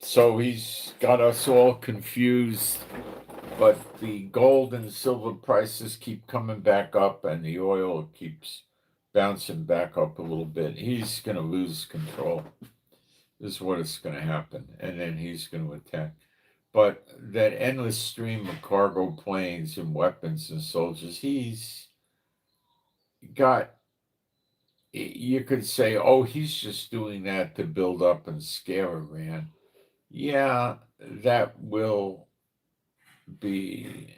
So he's got us all confused, but the gold and silver prices keep coming back up and the oil keeps bouncing back up a little bit. He's going to lose control. This is what is going to happen. And then he's going to attack. But that endless stream of cargo planes and weapons and soldiers, he's got, you could say, oh, he's just doing that to build up and scare Iran. Yeah, that will be.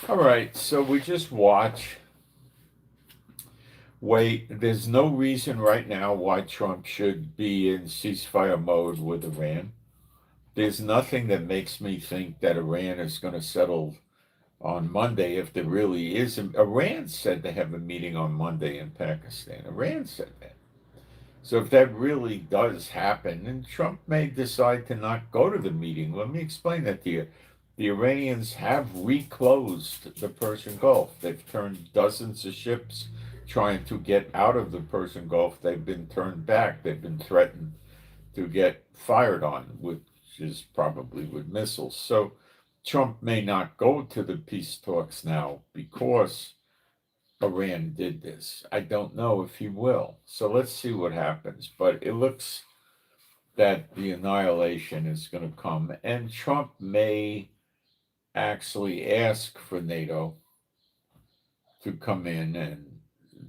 All right, so we just watch. Wait, there's no reason right now why Trump should be in ceasefire mode with Iran. There's nothing that makes me think that Iran is going to settle on Monday if there really is. Iran said they have a meeting on Monday in Pakistan. Iran said that. So if that really does happen, then Trump may decide to not go to the meeting. Let me explain that to you. The Iranians have reclosed the Persian Gulf. They've turned dozens of ships trying to get out of the Persian Gulf. They've been turned back. They've been threatened to get fired on, which is probably with missiles. So Trump may not go to the peace talks now because Iran did this. I don't know if he will. So let's see what happens. But it looks that the annihilation is going to come. And Trump may actually ask for NATO to come in and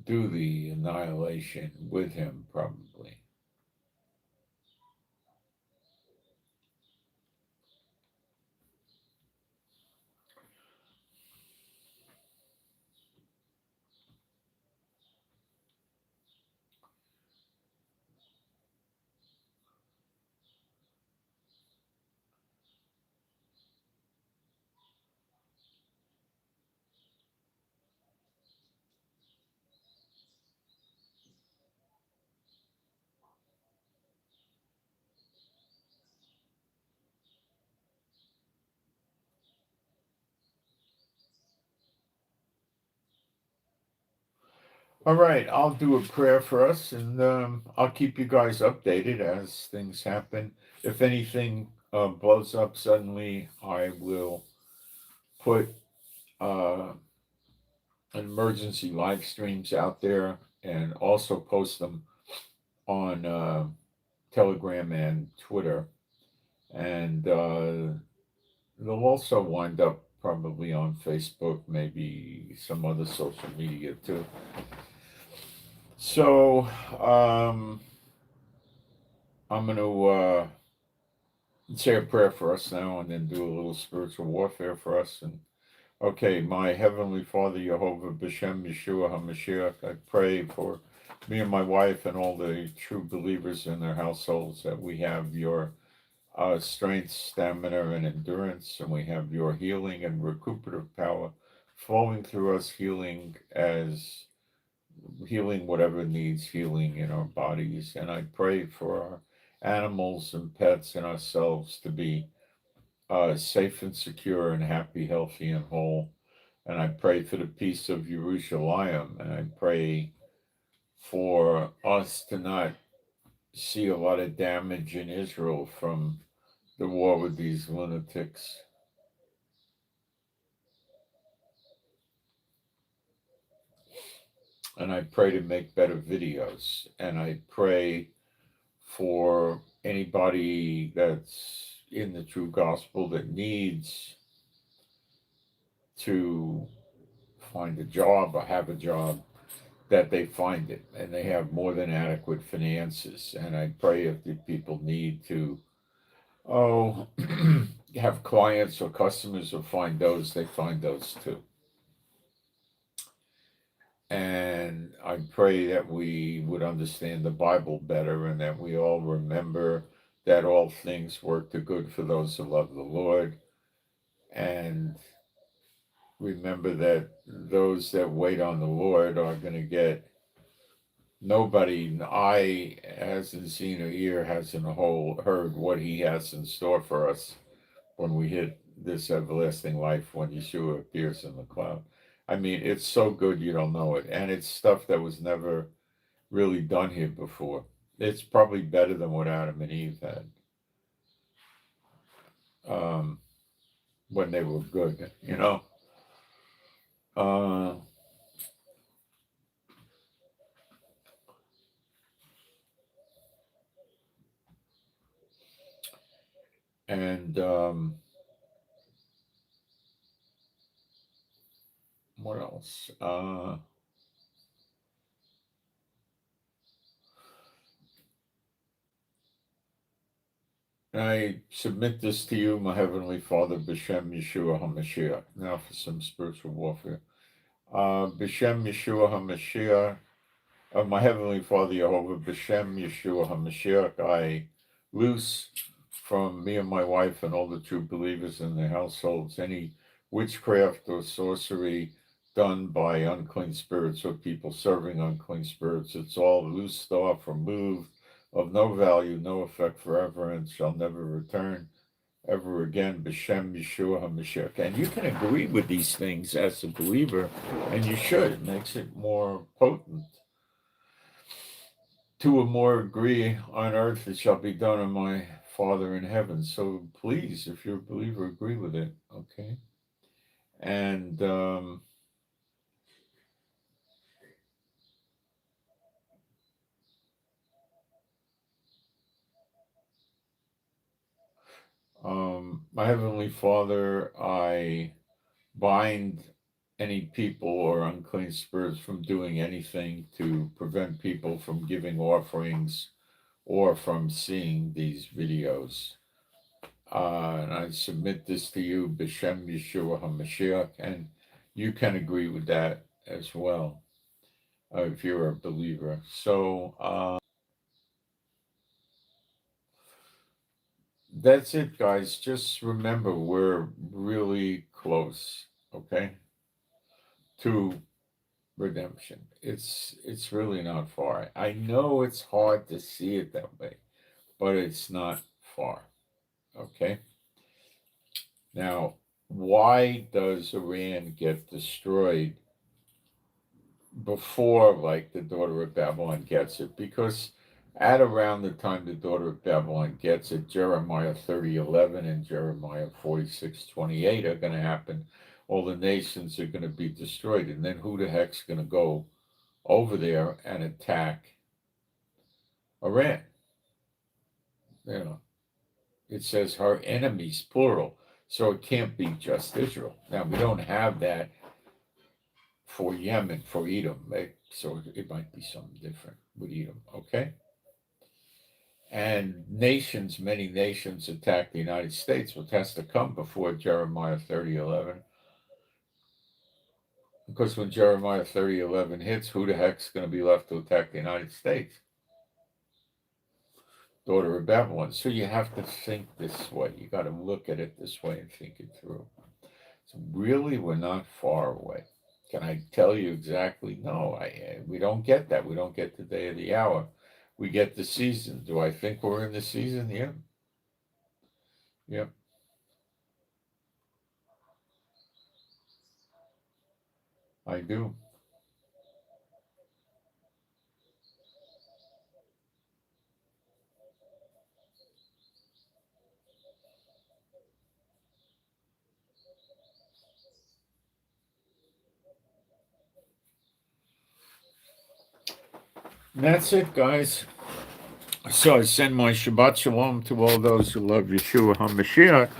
do the annihilation with him, probably. All right, I'll do a prayer for us, and I'll keep you guys updated as things happen. If anything blows up suddenly, I will put emergency live streams out there and also post them on Telegram and Twitter. And they'll also wind up probably on Facebook, maybe some other social media too. So I'm going to say a prayer for us now and then do a little spiritual warfare for us. And okay, my Heavenly Father, Jehovah, B'Shem, Yeshua, HaMashiach, I pray for me and my wife and all the true believers in their households that we have your strength, stamina, and endurance, and we have your healing and recuperative power flowing through us, healing whatever needs healing in our bodies. And I pray for our animals and pets and ourselves to be safe and secure and happy, healthy, and whole. And I pray for the peace of Jerusalem, and I pray for us to not see a lot of damage in Israel from the war with these lunatics. And I pray to make better videos. And I pray for anybody that's in the true gospel that needs to find a job or have a job, that they find it and they have more than adequate finances. And I pray if the people need to, have clients or customers or find those, they find those too. And I pray that we would understand the Bible better and that we all remember that all things work to good for those who love the Lord. And remember that those that wait on the Lord are going to get, nobody, eye hasn't seen or ear hasn't heard what he has in store for us when we hit this everlasting life, when Yeshua appears in the cloud. I mean, it's so good you don't know it. And it's stuff that was never really done here before. It's probably better than what Adam and Eve had, when they were good, you know. Uh, and what else? I submit this to you, my Heavenly Father, B'Shem Yeshua HaMashiach. Now for some spiritual warfare. B'Shem Yeshua HaMashiach, my Heavenly Father Jehovah, B'Shem Yeshua HaMashiach, I loose from me and my wife and all the true believers in their households any witchcraft or sorcery done by unclean spirits or people serving unclean spirits. It's all loosed off, removed, of no value, no effect forever, and shall never return ever again. B'Shem Yeshua HaMashiach. And you can agree with these things as a believer, and you should. It makes it more potent. Two or more agree on earth, it shall be done of my Father in heaven. So please, if you're a believer, agree with it, okay? And my Heavenly Father, I bind any people or unclean spirits from doing anything to prevent people from giving offerings or from seeing these videos. And I submit this to you, B'Shem Yeshua HaMashiach, and you can agree with that as well, if you're a believer. So that's it, guys. Just remember, we're really close, okay, to redemption. It's really not far. I know it's hard to see it that way, but it's not far, okay? Now, why does Iran get destroyed before, like, the daughter of Babylon gets it? Because at around the time the daughter of Babylon gets it, Jeremiah 30:11 and Jeremiah 46:28 are going to happen. All the nations are going to be destroyed, and then who the heck's going to go over there and attack Iran? You know, it says her enemies, plural, so it can't be just Israel. Now, we don't have that for Yemen, for Edom, so it might be something different with Edom, okay? And nations, many nations attack the United States, which has to come before Jeremiah 30:11. Because when Jeremiah 30:11 hits, who the heck's going to be left to attack the United States? Daughter of Babylon. So you have to think this way. You got to look at it this way and think it through. So really, we're not far away. Can I tell you exactly? No, we don't get that. We don't get the day of the hour. We get the season. Do I think we're in the season? Yeah. Yep, I do. That's it, guys. So I send my Shabbat Shalom to all those who love Yeshua HaMashiach,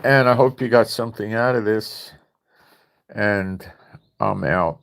and I hope you got something out of this, and I'm out.